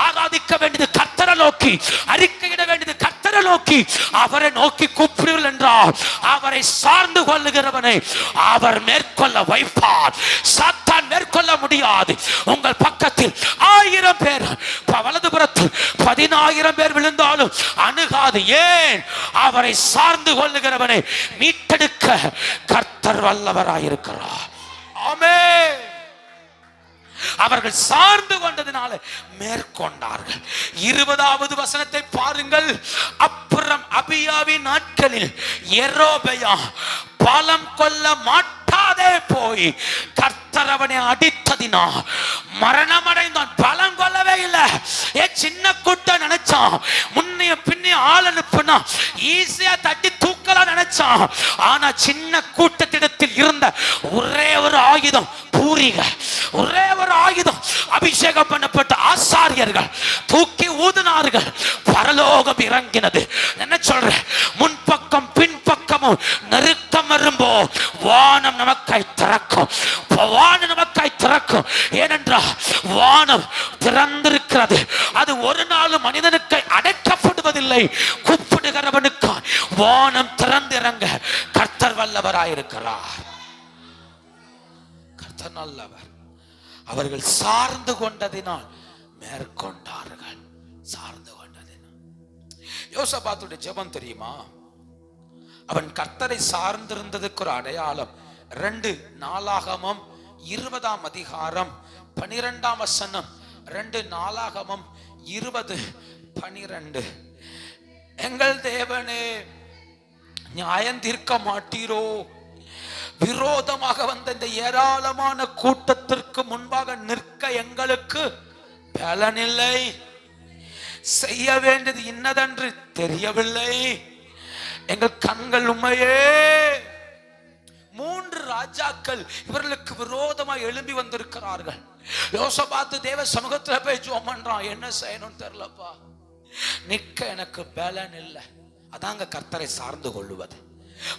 ஆராதிக்க வேண்டியது கர்த்தரை நோக்கி, அறிக்கையிட வேண்டியது கர்த்தரை நோக்கி. அவரை நோக்கி கூப்பிடுங்கள் என்றால் அவரை சார்ந்து கொள்ளுகிறவனை அவர் மேற்கொள்ள வைப்பார். சாத்தான் மேற்கொள்ள முடியாது. உங்கள் பக்கத்தில் 1000 பேர், வலதுபுறத்தில் 10,000 பேர் விழுந்தாலும் அணுகாது. ஏன்? அவரை சார்ந்து கொள்ளுகிறவனை மீட்டெடுக்க கர்த்தர் வல்லவராயிருக்கிறார். ஆமென். அவர்கள் சார்ந்து கொண்டதினால மேற்கொண்டார்கள். 20வது வசனத்தை பாருங்கள். அப்புறம் அபியாவின் நாட்களில் யெரொபெயாம் பலம் கொள்ள மாட்டாதே போய் கர்த்தர் அவனை அடித்ததினா மரணம் அடைந்தான். பலம் கொள்ளவே இல்லை. சின்ன கூட்டம் நினைச்சான், முன்னைய பின்னைய ஆள் அனுப்புனா ஈஸியா தட்டி தூக்கலாம் நினைச்சான். ஆனா சின்ன கூட்டத்திடத்தில் இருந்த ஒரே ஒரு ஆயுதம் பூரிகை. ஒரே ஒரு ஆயுதம், அபிஷேகம் பண்ணப்பட்ட ஆசாரியர்கள் தூக்கி ஊதினார்கள். பரலோகம் இறங்கினது. என்ன சொல்ற, முன்பக்கம் பின்பக்கமும் நெருக்கம் வரும்போ வானம் நமக்காய் திறக்கும். வானம் நமக்காய் திறக்கும். ஏனென்றால் வானம் திறந்திருக்கிறது. அது ஒரு நாள் மனிதனுக்கு அடைக்கப்படுவதில்லை. கூப்பிடுகிறவனுக்கு வானம் திறந்திறங்க கர்த்தர் வல்லவராயிருக்கிறார். கர்த்தர் நல்லவர். அவர்கள் சார்ந்து கொண்டதினால் மேற்கொண்டார்கள். சார்ந்து கொண்டதினால். யோசபாத்துடைய ஜெபம் தெரியுமா? அவன் கர்த்தரை சார்ந்திருந்ததுக்கு ஒரு அடையாளம் 2 நாளாகமம் 20ஆம் அதிகாரம் 12ஆம் வசனம். 2 நாளாகமம் 20:12. எங்கள் தேவனே, நியாயம் தீர்க்க மாட்டீரோ? விரோதமாக வந்த இந்த ஏராளமான கூட்டத்திற்கு முன்பாக நிற்க எங்களுக்கு பலனில்லை. செய்ய வேண்டியது இன்னதென்று தெரியவில்லை. எங்கள் கண்கள் உண்மையே. 3 ராஜாக்கள் இவர்களுக்கு விரோதமாக எழும்பி வந்திருக்கிறார்கள். யோசபாத்து தேவ சமூகத்துல போய் ஜெபம் பண்றான், என்ன செய்யணும்னு தெரியலப்பா, நிக்க எனக்கு பலன் இல்லை. அதாங்க கர்த்தரை சார்ந்து கொள்ளுவது.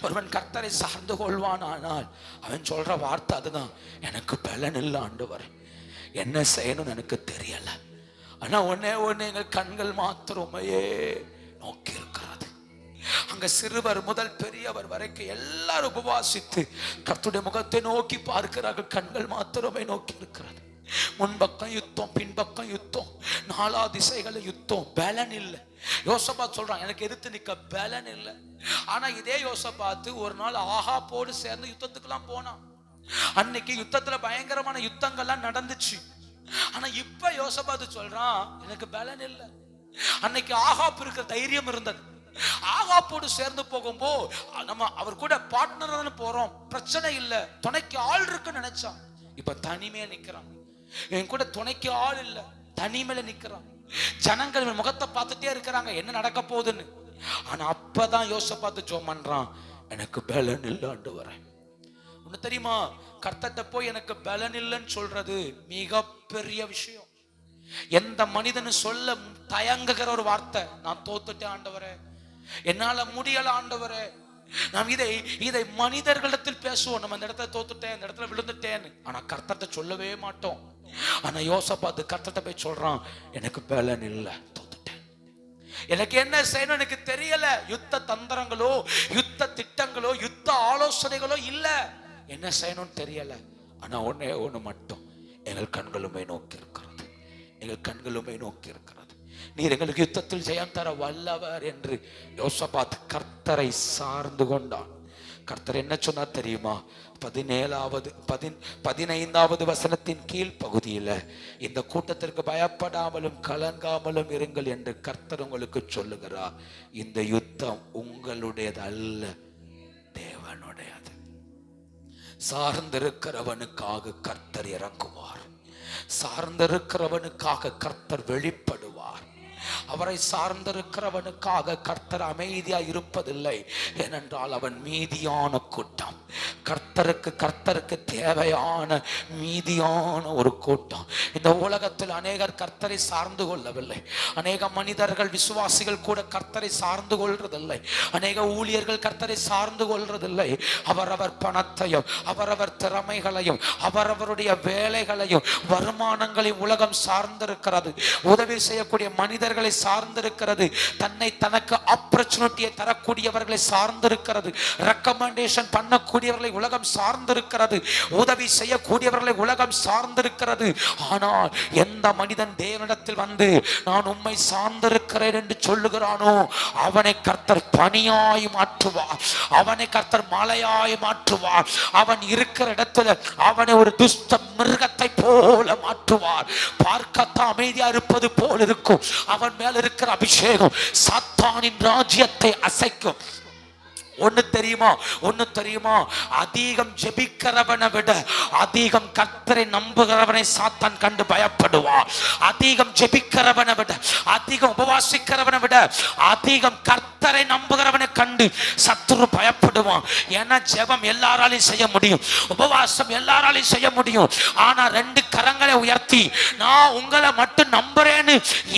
ஒருவன் கர்த்தரை சார்ந்து கொள்வான், ஆனால் அவன் சொல்ற வார்த்தை அதுதான், எனக்கு பலன் இல்லை ஆண்டவரே, என்ன செய்யணும்னு எனக்கு தெரியல. ஆனா ஒன்னே எங்கள் கண்கள் மாத்திரமையே நோக்கி இருக்கிறது. அங்க சிறுவர் முதல் பெரியவர் வரைக்கும் எல்லாரும் உபவாசித்து கர்த்தருடைய முகத்தை நோக்கி பார்க்கிறார்கள். கண்கள் மாத்திரமே நோக்கி இருக்கிறது. முன்பக்கம் யுத்தம், பின்பக்கம் யுத்தம், 4 திசைகள் யுத்தம். பலன் இல்லை. யோசபாத் சொல்றான், எனக்கு எதிர்த்து நிக்க பலன் இல்லை. ஆனா இதே யோசபாத்து ஒரு நாள் ஆகாபோடு சேர்ந்து யுத்தத்துக்கெல்லாம் போனான். அன்னைக்கு யுத்தத்துல பயங்கரமான யுத்தங்கள்லாம் நடந்துச்சு. ஆனா இப்ப யோசபாத்து சொல்றான், எனக்கு பலன் இல்லை. அன்னைக்கு ஆகாப் இருக்கிற தைரியம் இருந்தது. ஆகாப்போடு சேர்ந்து போகும்போ நம்ம அவர் கூட பார்ட்னர் போறோம், பிரச்சனை இல்லை, துணைக்கு ஆள் இருக்குன்னு நினைச்சான். இப்ப தனிமையா நிக்கிறான். என் கூட துணைக்கு ஆள் இல்ல, தனிமையில நிக்கிறான். ஜனங்கள் முகத்தை பார்த்துட்டே இருக்கிறாங்க, என்ன நடக்க போகுதுன்னு. ஆனா அப்பதான் யோசபாத்து ஜெபம் பண்றான், எனக்கு பலன் இல்லை ஆண்டவரே. உனக்கு தெரியுமா, கர்த்தர்ட்ட போய் எனக்கு பலன் இல்லைன்னு சொல்றது மிகப்பெரிய விஷயம். எந்த மனிதனும் சொல்ல தயங்குகிற ஒரு வார்த்தை, நான் தோத்துட்டேன் ஆண்டவரே, என்னால முடியல ஆண்டவரே. நாம் இதை மனிதர்களிடத்தில் பேசுவோம், நம்ம இந்த இடத்துல தோத்துட்டேன், இந்த இடத்துல விழுந்துட்டேன்னு. ஆனா கர்த்தர்ட்ட சொல்லவே மாட்டோம். ஆனா யோசபாத்து கர்த்தர்ட்ட போய் சொல்றான், எனக்கு பலன் இல்லை, தோத்துட்டேன், எனக்கு என்ன செய்யணும் எனக்கு தெரியல. யுத்த தந்திரங்களோ, யுத்த திட்டங்களோ, யுத்த ஆலோசனைகளோ இல்ல, என்ன செய்யணும்னு தெரியல. ஆனா ஒண்ணு மட்டும், எங்கள் கண்களுமே நோக்கி இருக்கிறது, எங்கள் கண்களுமே நோக்கி இருக்கிறது. நீர் எங்களுக்கு யுத்தத்தில் ஜெயம் தர வல்லவர் என்று யோசபாத் கர்த்தரை சார்ந்து கொண்டான். கர்த்தர் என்ன சொன்னார் தெரியுமா? 15வது வசனத்தின் கீழ் பகுதியில், இந்த கூட்டத்திற்கு பயப்படாமலும் கலங்காமலும் இருங்கள் என்று கர்த்தர் உங்களுக்கு சொல்லுகிறார். இந்த யுத்தம் உங்களுடையது அல்ல, தேவனுடையது. சார்ந்திருக்கிறவனுக்காக கர்த்தர் இறங்குவார். சார்ந்திருக்கிறவனுக்காக கர்த்தர் வெளிப்படுவார். அவரை சார்ந்திருக்கிறவனுக்காக கர்த்தர் அமைதியா இருப்பதில்லை. ஏனென்றால் அவன் மீதியான கூட்டம். கர்த்தருக்கு தேவையான மீதியான ஒரு கூட்டம். இந்த உலகத்தில் அநேகர் கர்த்தரை சார்ந்து கொள்ளவில்லை. அநேக மனிதர்கள், விசுவாசிகள் கூட கர்த்தரை சார்ந்து கொள்றதில்லை. அநேக ஊழியர்கள் கர்த்தரை சார்ந்து கொள்றதில்லை. அவரவர் பணத்தையும் அவரவர் திறமைகளையும் அவரவருடைய வேலைகளையும் வருமானங்களையும் உலகம் சார்ந்திருக்கிறது. உதவி செய்யக்கூடிய மனிதர்களை சார்ந்திருக்கிறது. தன்னை தனக்கு ஆப்பர்ச்சுனிட்டியை தரக்கூடியவர்களை சார்ந்திருக்கிறது. ரெக்கமெண்டேஷன் பண்ணக்கூடியவர்களை உலகம் சார்ந்திருக்கிறது. உதவி செய்யக்கூடியவர்களை உலகம் சார்ந்திருக்கிறது. ஆனால் எந்த மனிதன் தேவனிடத்தில் வந்து நான் உம்மை சார்ந்திருக்கிறேன் என்று சொல்லுகிறானோ அவனை கர்த்தர் பனியாய் மாற்றுவார். அவனை கர்த்தர் மலையாய் மாற்றுவார். அவன் இருக்கிற இடத்துல அவனை ஒரு துஷ்ட மிருகத்தை போல மாற்றுவார். பார்க்கத்தான் அமைதியா இருப்பது போல இருக்கும். அவன் மேல் இருக்கிற அபிஷேகம் சாத்தானின் ராஜ்யத்தை அசைக்கும். ஒன்னு தெரியுமா? அதிகம் ஜெபிக்கிறவனை விட அதிகம் கர்த்தரை நம்புகிறவனை சாத்தான் கண்டு பயப்படுவான். அதிகம் ஜெபிக்கிறவனை விட அதிகம் உபவாசிக்கிறவனை விட அதிகம் கர்த்தரை நம்புகிறவனை கண்டு சத்துரு பயப்படுவான். ஏன்னா ஜெபம் எல்லாராலையும் செய்ய முடியும், உபவாசம் எல்லாராலையும் செய்ய முடியும். ஆனா 2 கரங்களை உயர்த்தி நான் உங்களை மட்டும் நம்புறேன்னு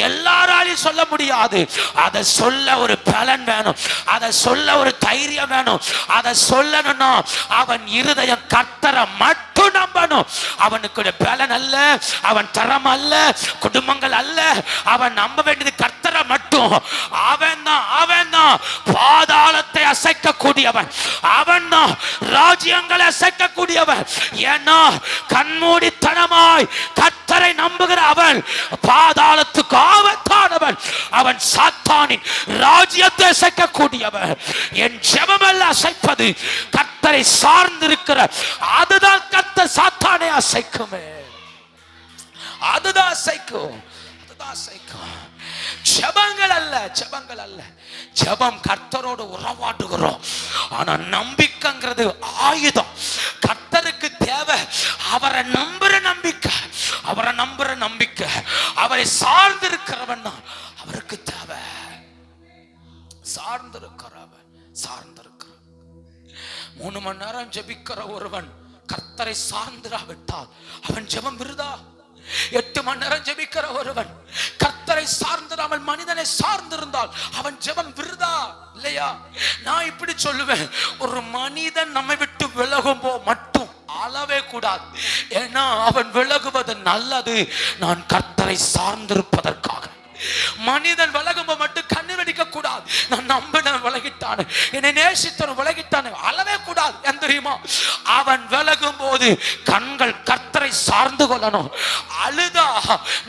எல்லாராலையும் சொல்ல முடியாது. அதை சொல்ல ஒரு பலன் வேணும், அதை சொல்ல ஒரு தைரியம் வேணும். அதை சொல்லணும்னா அவன் இருதயம் கர்த்தரை மட்டும் நம்பணும். அவனுக்கு பலன் அல்ல, அவன் தரம் அல்ல, குடும்பங்கள் அல்ல. அவன் நம்ப வேண்டியது கர்த்தரை மட்டும். அவன் தான் பாதாளத்தை அசைக்கக்கூடியவன். அவன் தான் ராஜ்யங்களை அசைக்கக்கூடியவன். ஏன்னா கண்மூடித்தனமாய் கர்த்தரை நம்புகிற அவன் பாதாளத்துக்கு ஆபத்தானவன். அவன் சாத்தானின் ராஜ்யத்தை அசைக்கக்கூடியவன். என் ஜெபமல்ல அசைப்பது, கர்த்தரை சார்ந்திருக்கிற அதுதான் கர்த்தர் சாத்தானை அசைக்குமே. அதுதான் அசைக்கும். ஜெபங்கள் அல்ல. ஜெபம் கர்த்தரோடு உறவாடுகிறோம். ஆனா நம்பிக்கைங்கிறது ஆயுதம். கர்த்தருக்கு தேவை அவரை நம்புற நம்பிக்கை. அவரை சார்ந்திருக்கிறவன் தான் அவருக்கு தேவை. சார்ந்திருக்கிறவன் 3 மணி நேரம் ஜெபிக்கிற ஒருவன் கர்த்தரை சார்ந்திராவிட்டால் அவன் ஜெபம் விருதா. 8 மணி நேரம் ஜெபிக்கிற ஒருவன் கர்த்தரை சார்ந்திராமல் மனிதனை சார்ந்திருந்தால் அவன் ஜெபம் விருதா இல்லையா? நான் இப்படி சொல்லுவேன், ஒரு மனிதன் நம்மை விட்டு விலகும் போ மட்டும் அளவே கூடாது. ஏன்னா அவன் விலகுவது நல்லது, நான் கர்த்தரை சார்ந்திருப்பதற்காக. மனிதன் விலகும்போ மட்டும் கண்ணு வெடிக்க கூடாது. நான் நம்பின விலகிட்டானு, என்னை நேசித்தவன் விலகிட்டானு அளவே கூடாது. என் தெரியுமா? அவன் விலகும் போது கண்கள் கர்த்தரை சார்ந்து கொள்ளணும். அழுதா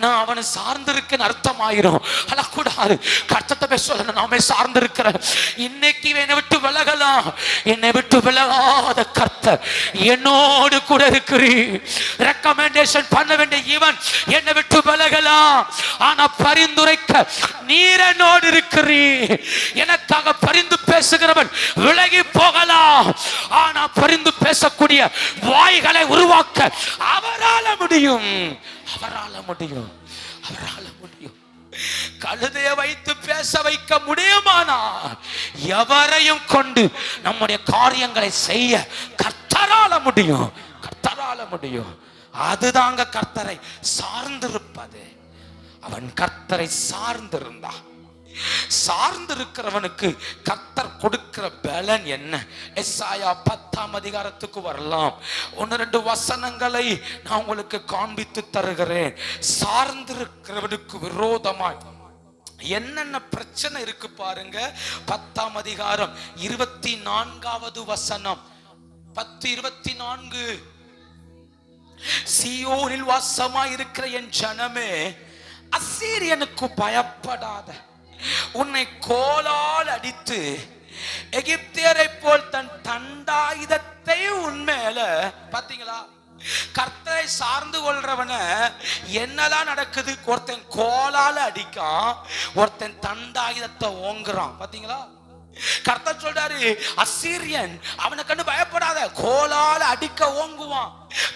நான் அவனை சார்ந்திருக்கேன்னு அர்த்தமாயிரும். அழக்கூடாது. கர்த்தத்தை போய் சொல்லணும், நாமே சார்ந்திருக்கிறேன். இன்னைக்கு என்னை விட்டு விலகலாம், என்னை விட்டு விலகாத கர்த்தர் என்னோடு கூட இருக்கிறீர். ரெக்கமெண்டேஷன் பண்ண வேண்டிய இவன் என்னை விட்டு விலகலாம், ஆனா பரிந்துரைக்க நீர் என்னோடு இருக்கிறீர். எனக்காக பரிந்து பேசுகிறவன் விலகி போகலாம், ஆனா பரிந்து பேசக்கூடிய வாய்களை உருவாக்க அவரால முடியும். கழுதையை வைத்து பேச வைக்க முடியுமானா எவரையும் கொண்டு நம்முடைய காரியங்களை செய்ய கர்த்தரால முடியும். அதுதாங்க கர்த்தரை சார்ந்திருப்பது. அவன் கர்த்தரை சார்ந்திருந்தான். சார்ந்திருக்கிறவனுக்கு கர்த்தர் கொடுக்கிற பலன் என்ன? எசாயா 10ஆம் அதிகாரத்துக்கு வரலாம். 1-2 வசனங்களை நான் உங்களுக்கு காண்பித்து தருகிறேன். சார்ந்திருக்கிறவனுக்கு விரோதமாய் என்னென்ன பிரச்சனை இருக்கு பாருங்க. 10ஆம் அதிகாரம் 24வது வசனம். 10:24. சீயோனில் வாசமாய் இருக்கிற என் ஜனமே, அசீரியனுக்கு பயப்படாத. உன்னை கோலால் அடித்து எகிப்தியரை போல் தன் தண்டாயுதத்தை உண்மையில பாத்தீங்களா? கர்த்தரை சார்ந்து கொள்றவன என்னதான் நடக்குது? ஒருத்தன் கோலால அடிக்கான், ஒருத்தன் தண்டாயுதத்தை ஓங்குறான். பாத்தீங்களா? கர்த்தர் சொல்றாரு, அசீரியன் அவனை கண்டு பயப்படாத, கோலால அடிக்க ஓங்குவான்,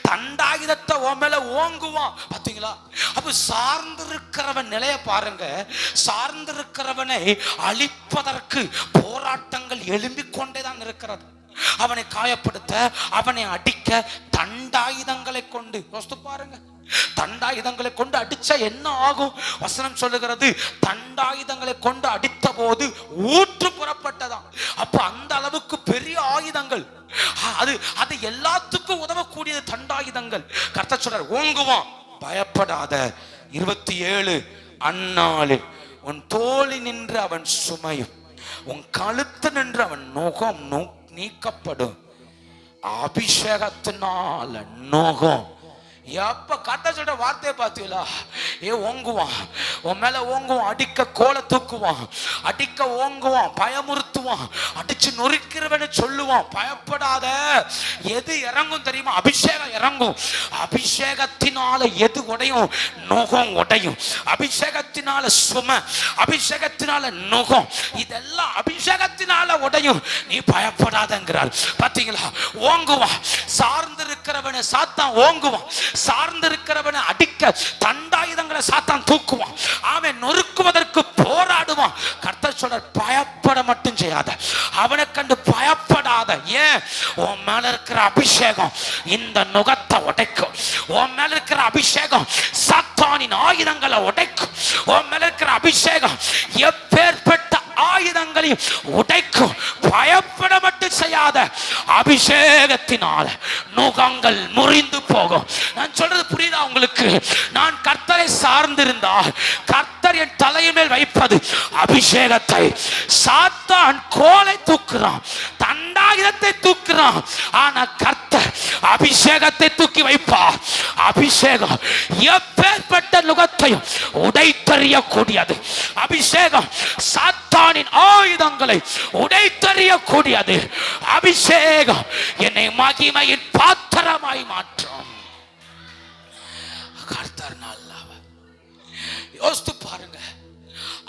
தண்டாயுதத்தை உன் மேல ஓங்குவான். பாத்தீங்களா? அப்ப சார்ந்திருக்கிறவன் நிலைய பாருங்க. சார்ந்திருக்கிறவனை அழிப்பதற்கு போராட்டங்கள் எழும்பிக் கொண்டேதான் இருக்கிறது. அவனை காயப்படுத்த, அவனை அடிக்க தண்டாயுதங்களை கொண்டு யோசித்து பாருங்க. தண்டாயுதங்களை கொண்டு அடிச்சா என்ன ஆகும்? வசனம் சொல்லுகிறது, தண்டாயுதங்களை கொண்டு அடித்த போது ஊற்று புறப்பட்டதாம். அப்ப அந்த அளவுக்கு பெரிய ஆயுதங்கள், அது எல்லாத்துக்கும் உதவக்கூடியது தண்டாயுதங்கள். கர்த்தர் சொல்றார், ஓங்குவான், பயப்படாத. 27 அந்நாளில் உன் தோளி நின்று அவன் சுமையும், உன் கழுத்து நின்று அவன் நோகம் நீக்கப்படும். அபிஷேகத்தினால நோகம். எப்ப கட்ட சொல்ற வார்த்தையை பார்த்தீங்களா? ஓங்குவான், உன் மேல ஓங்குவான், அடிக்க கோலை தூக்குவான், அடிக்க ஓங்குவான், பயமுறுத்துவான், அடிச்சு நொறுக்கிறவன்னு சொல்லுவான். பயப்படாத. எது இறங்கும் தெரியுமா? அபிஷேகம் இறங்கும். அபிஷேகத்தினால எது உடையும்? நோகம் உடையும். அபிஷேகத்தினால சுமை, அபிஷேகத்தினால நோகம், இதெல்லாம் அபிஷேகத்தினால உடையும். நீ பயப்படாதங்கிறார். பாத்தீங்களா? ஓங்குவான். சார்ந்திருக்கிறவனை சாத்தான் ஓங்குவான், சார்ந்திருக்கிறவனை அடிக்க தண்டாயுதங்களை சாத்தான் தூக்குவான், அவன் நொறுக்குவதற்கு போராடுவான். கர்த்தர் சொல்றார், பயப்பட மட்டும் செய்யாத, அவனை கண்டு பயப்படாத. ஏன்? உன் மேல இருக்கிற அபிஷேகம் இந்த நுகத்தை உடைக்கும். உன் மேல இருக்கிற அபிஷேகம் சாத்தானின் ஆயுதங்களை உடைக்கும். உன் மேல இருக்கிற அபிஷேகம் எப்பேற்பட்ட ஆயுதங்களையும் உடைக்கும். பயப்பட மட்டும் செய்யாத. அபிஷேகத்தினால நுகங்கள் முறிந்து போகும். நான் சொல்றது புரியுதா உங்களுக்கு? நான் கர்த்தரை சார்ந்திருந்தால், கர்த்தர் என் தலையின் மேல் வைப்பது அபிஷேகத்தை. சாத்தான் கோலை தூக்குறான், தண்டாயுதத்தை தூக்குறான், ஆனா கர்த்தர் அபிஷேகத்தை தூக்கி வைப்பார். அபிஷேகம் எப்பேற்பட்ட நுகத்தையும் உடைத்தறியக்கூடியது. அபிஷேகம் சாத்தானின் ஆயுதங்களை உடைத்தறியக்கூடியது. அபிஷேகம் என்னை மகிமையின் பாத்திரமாய் மாற்றும். கர்த்தர் நல்லவர். யோசித்து பாருங்க.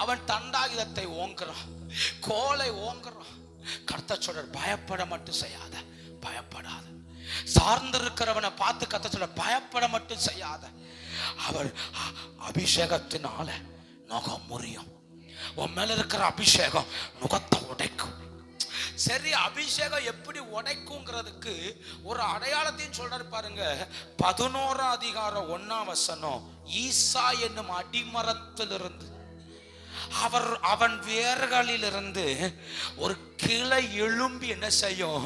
அவன் தண்டாயுதத்தை ஓங்குறான், கோலை ஓங்குறான். கர்த்தர் சொல்றார், பயப்பட மட்டும் செய்யாத, பயப்படாத. சார்ந்திருக்கிறவனை பார்த்து கர்த்தர் சொல்றார், பயப்பட மட்டும் செய்யாத. அவர் அபிஷேகத்தினால நுகம் முறியும். உன் மேல இருக்கிற அபிஷேகம் நுகத்தை உடைக்கும். சரி, அபிஷேகம் எப்படி உடைக்குங்கிறதுக்கு ஒரு அடையாளத்தையும் சொல்றாரு பாருங்க. 11 அதிகாரம் 1 வசனம். ஈசா என்னும் அடிமரத்திலிருந்து அவன் வேர்களிலிருந்து ஒரு கிளை எழும்பி என்ன செய்யும்?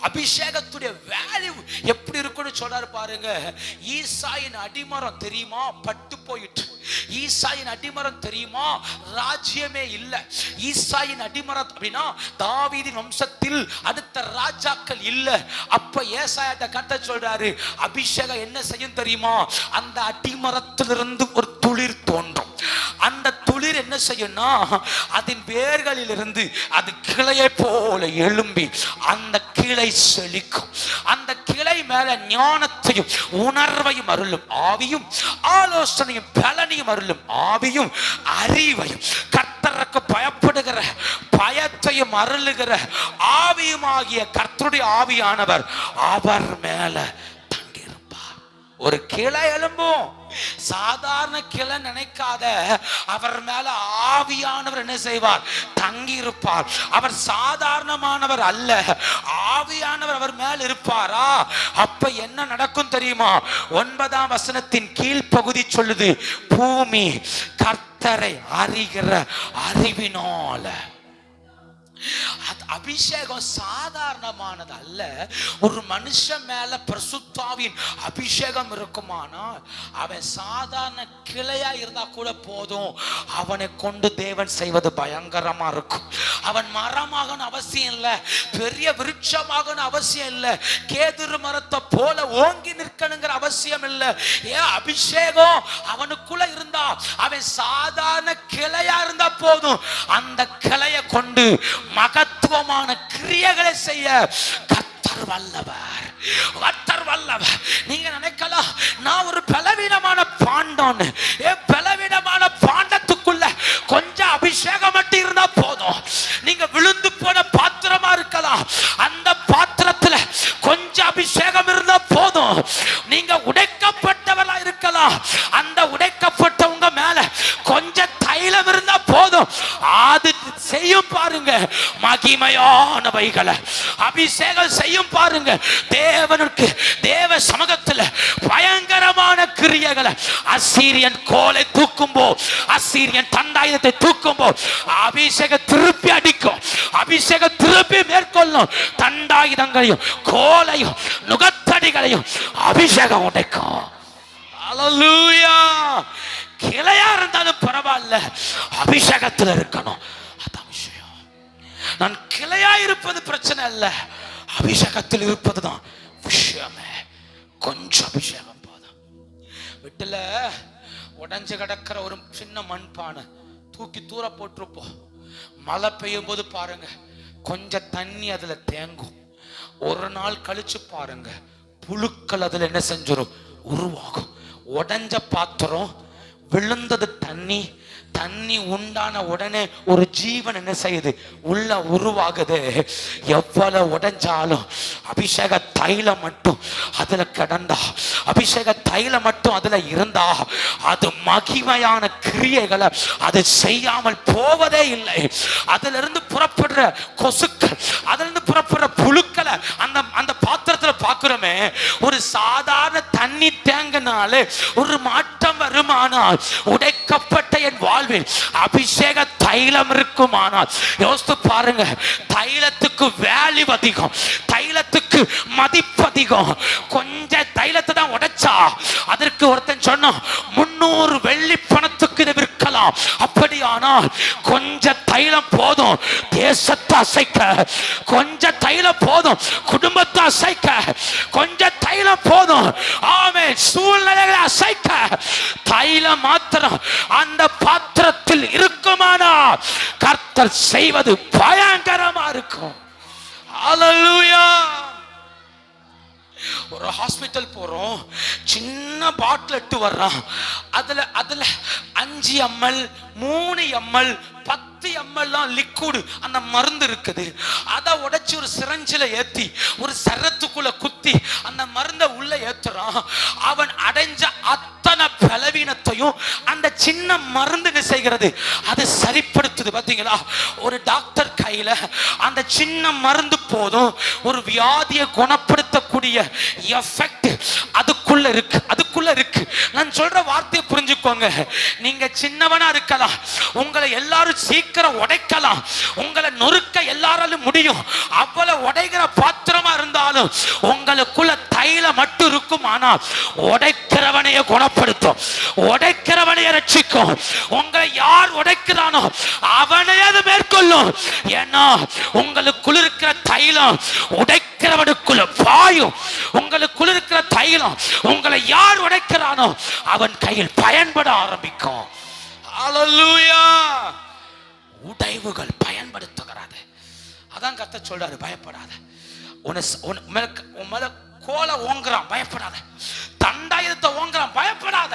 அபிஷேகத்துடைய வேல்யூ எப்படி இருக்குன்னு சொல்றாரு பாருங்க. ஈசாயின் அடிமரம் தெரியுமா? பட்டு போயிட்டு. ஈசாயின் அடிமரம் தெரியுமா? ராஜ்யமே இல்லை. ஈசாயின் அடிமரம் அப்படின்னா தாவீதின் வம்சத்தில் அடுத்த ராஜாக்கள் இல்லை. அப்ப ஏசாயாட்ட கர்த்தர் சொல்றாரு, அபிஷேகம் என்ன செய்யும் தெரியுமா? அந்த அடிமரத்திலிருந்து ஒரு துளிர் தோன்றும். அந்த துளிர் என்ன செய்யும்னா, அதன் வேர்களில் இருந்து அது கிளையை போல எழும்பி அந்த கிளை செழிக்கும். அந்த கிளை மேல ஞானத்தையும் உணர்வையும் அருளும் ஆவியும், ஆலோசனையும் பலனையும் அருளும் ஆவியும், அறிவையும், கர்த்தருக்கு பயப்படுகிற பயத்தையும் அருளுகிற ஆவியுமாகிய கர்த்தருடைய ஆவியானவர் அவர் மேல தங்கியிருப்பார். ஒரு கிளை எழும்பும். சாதாரண கிளை நினைக்காத. அவர் மேல ஆவியானவர் என்ன செய்வார்? தங்கி இருப்பார். அவர் சாதாரணமானவர் அல்ல. ஆவியானவர் அவர் மேல இருப்பாரா? அப்ப என்ன நடக்கும் தெரியுமா? 9ஆம் வசனத்தின் கீழ் பகுதி சொல்லுது, பூமி கர்த்தரை அறிகிற அறிவினால. அபிஷேகம் சாதாரணமானது அல்ல. ஒரு மனுஷன் மேல பரிசுத்தாவின் அபிஷேகம் இருக்குமானால் அவன் சாதாரண கிளையா இருந்தா கூட போதும், அவனை கொண்டு தேவன் செய்வது பயங்கரமா இருக்கும். அவன் மரமாக அவசியம் இல்லை, பெரிய விருட்சமாக அவசியம் இல்லை. கேதுரு மரத்தை போல ஓங்கி நிற்க இருக்கணுங்கிற அவசியம் இல்லை. ஏன் அபிஷேகம் அவனுக்குள்ள இருந்தா அவன் சாதாரண கிளையா இருந்தா போதும். அந்த கிளையை கொண்டு மகத்துவமான கிரியைகளை செய்ய கர்த்தர் வல்லவர், கர்த்தர் வல்லவர். நீங்க நினைக்கலாம் நான் ஒரு பலவீனமான பாண்டோன்னு. பலவீனமான பாண்டத்துக்குள்ள கொஞ்சம் அபிஷேகம் மட்டும் இருந்தா போதும். நீங்க விழுந்து போன பாத்திரமா இருக்கலாம், அந்த பாத்திரத்துல கொஞ்சம் அபிஷேகம் இருந்தா போதும். நீங்க உடைக்கப்பட்டவளா இருக்கலாம், அந்த உடைக்கப்பட்டவங்க மேல கொஞ்சம் தைலம் இருந்தா போதும். அது செய்யும் பாருங்க மகிமையானவைகளை, அபிஷேகம் செய்யும் பாருங்க தேவனுக்கு, தேவ சமூகத்தில் பயங்கரமான கிரியைகளை. அசீரியன் கோலை தூக்கும்போ, அசீரியன் தண்டாயுதத்தை தூக்கும்போ அபிஷேகம் திருப்பி அடிக்கும், அபிஷேகம் திருப்பி மேற்கொள்ளும். தண்டாயுதங்களையும் கோலையும் நுகத்தடிகளையும் அபிஷேகம் உடைக்கும். அல்லேலூயா. கிளையா இருந்தாலும் பரவாயில்ல, அபிஷேகத்தில் இருக்கணும். அதான் விஷயம். நான் கிளையா இருப்பது பிரச்சனை இல்ல, அபிஷேகத்தில் இருப்பதுதான் விஷயமே. கொஞ்சம் அபிஷேகம் போதும். வீட்டுல உடைஞ்சு கிடக்கிற ஒரு சின்ன மண்பானை தூக்கி தூர போட்டிருப்போம். மழை பெய்யும் போது பாருங்க கொஞ்சம் தண்ணி அதுல தேங்கும். ஒரு நாள் கழிச்சு பாருங்க புழுக்கள் அதுல என்ன செஞ்சிடும், உருவாகும். உடைஞ்ச பாத்திரம், விழுந்தது தண்ணி, தண்ணி உண்டான உடனே ஒரு ஜீவன் என்ன செய்யுது, உள்ள உருவாகுது. எவ்வளவு உடைஞ்சாலும் அபிஷேக தைலம் மட்டும் அதுல கிடந்தா, அபிஷேக தைலம் மட்டும் அதுல இருந்தா அது மகிமையான கிரியைகளை அது செய்யாமல் போவதே இல்லை. அதுல இருந்து புறப்படுற கொசுக்கள், அதுல இருந்து புறப்படுற புழுக்களை அந்த அந்த பாத்திரத்துல பாக்குறோமே. ஒரு சாதாரண தண்ணி தேங்கினாலே ஒரு மாற்றம் வருமானால், உடைக்கப்பட்ட என் வாழ்வில் அபிஷேக தைலம் இருக்குமானால் யோசித்து பாருங்க. தைலத்துக்கு வேல்யூ அதிகம், தைலத்துக்கு மதிப்பு அதிகம். கொஞ்சம் தைலத்தை தான் உடைச்சா அதற்கு ஒருத்தன் சொன்னான் 300 வெள்ளி பணத்துக்கு இதை விற்கலாம். அப்படியானால் கொஞ்சம் தைலம் போதும் தேசத்தை அசைக்க, கொஞ்சம் தைலம் போதும் குடும்பத்தை அசைக்க, கொஞ்சம் தைலம் போதும் ஆமென் சூழ்நிலைகளை அசைக்க. தைலம் மாத்திரம் அந்த பாத்திரத்தில் இருக்குமானா கர்த்தர் செய்வது பயங்கரமா இருக்கும். அல்லேலூயா. ஒரு ஹாஸ்பிட்டல் போறோம், சின்ன பாட்டில் எட்டு வர்றான். அதுல 5 ml 3 ml 10 ml லிக்விட் அந்த மருந்து இருக்குது. அதை உடைச்சு ஒரு சிரஞ்சில ஏத்தி ஒரு சரத்துக்குள்ள குத்தி அந்த மருந்தை உள்ள ஏத்துறான். அவன் அடைஞ்ச அத்தனை பலவீனத்தையும் அந்த சின்ன மருந்து என்ன செய்கிறது, அது சரிப்படுத்துது. பாத்தீங்களா, ஒரு டாக்டர் கையில அந்த சின்ன மருந்து போதும் ஒரு வியாதியை குணப்படுத்தக்கூடிய எஃபெக்ட் அதுக்குள்ள இருக்கு, அதுக்குள்ள இருக்கு. நான் சொல்ற வார்த்தையை புரிஞ்சுக்கோங்க. நீங்க சின்னவனா இருக்கலாம், உங்களை எல்லாரும் சீக்கிரம் உடைக்கலாம், உங்களை நொறுக்க எல்லாராலும் முடியும். அவ்வளவு உடைக்கிற பாத்திரமா இருந்தாலும் உங்களுக்குள்ள தைலம் மட்டும் இருக்கும். ஆனால் உடைக்கிறவனைய குணப்படுத்தும், உடைக்கிறவனைய ரட்சிக்கும். உங்களை யார் உடைக்கிறானோ அவனையே அது மேற்கொள்ளும். ஏன்னா உங்களுக்குள்ள இருக்கிற தைலம் உடைக்கிறவனுக்குள்ள பாயும். உங்களுக்குள்ள இருக்கிற தைலம் உங்களை யார் உடைக்கிறானோ அவன் கையில் பயன்பட ஆரம்பிக்கும். அல்லேலூயா. உடைவுகள் பயன்படுத்துகிறது. அதான் கர்த்தர் சொல்றாரு, பயப்படாத. உன் மேல கோலை ஓங்குறான், பயப்படாத. தண்டாயுதத்தை ஓங்குறான், பயப்படாத.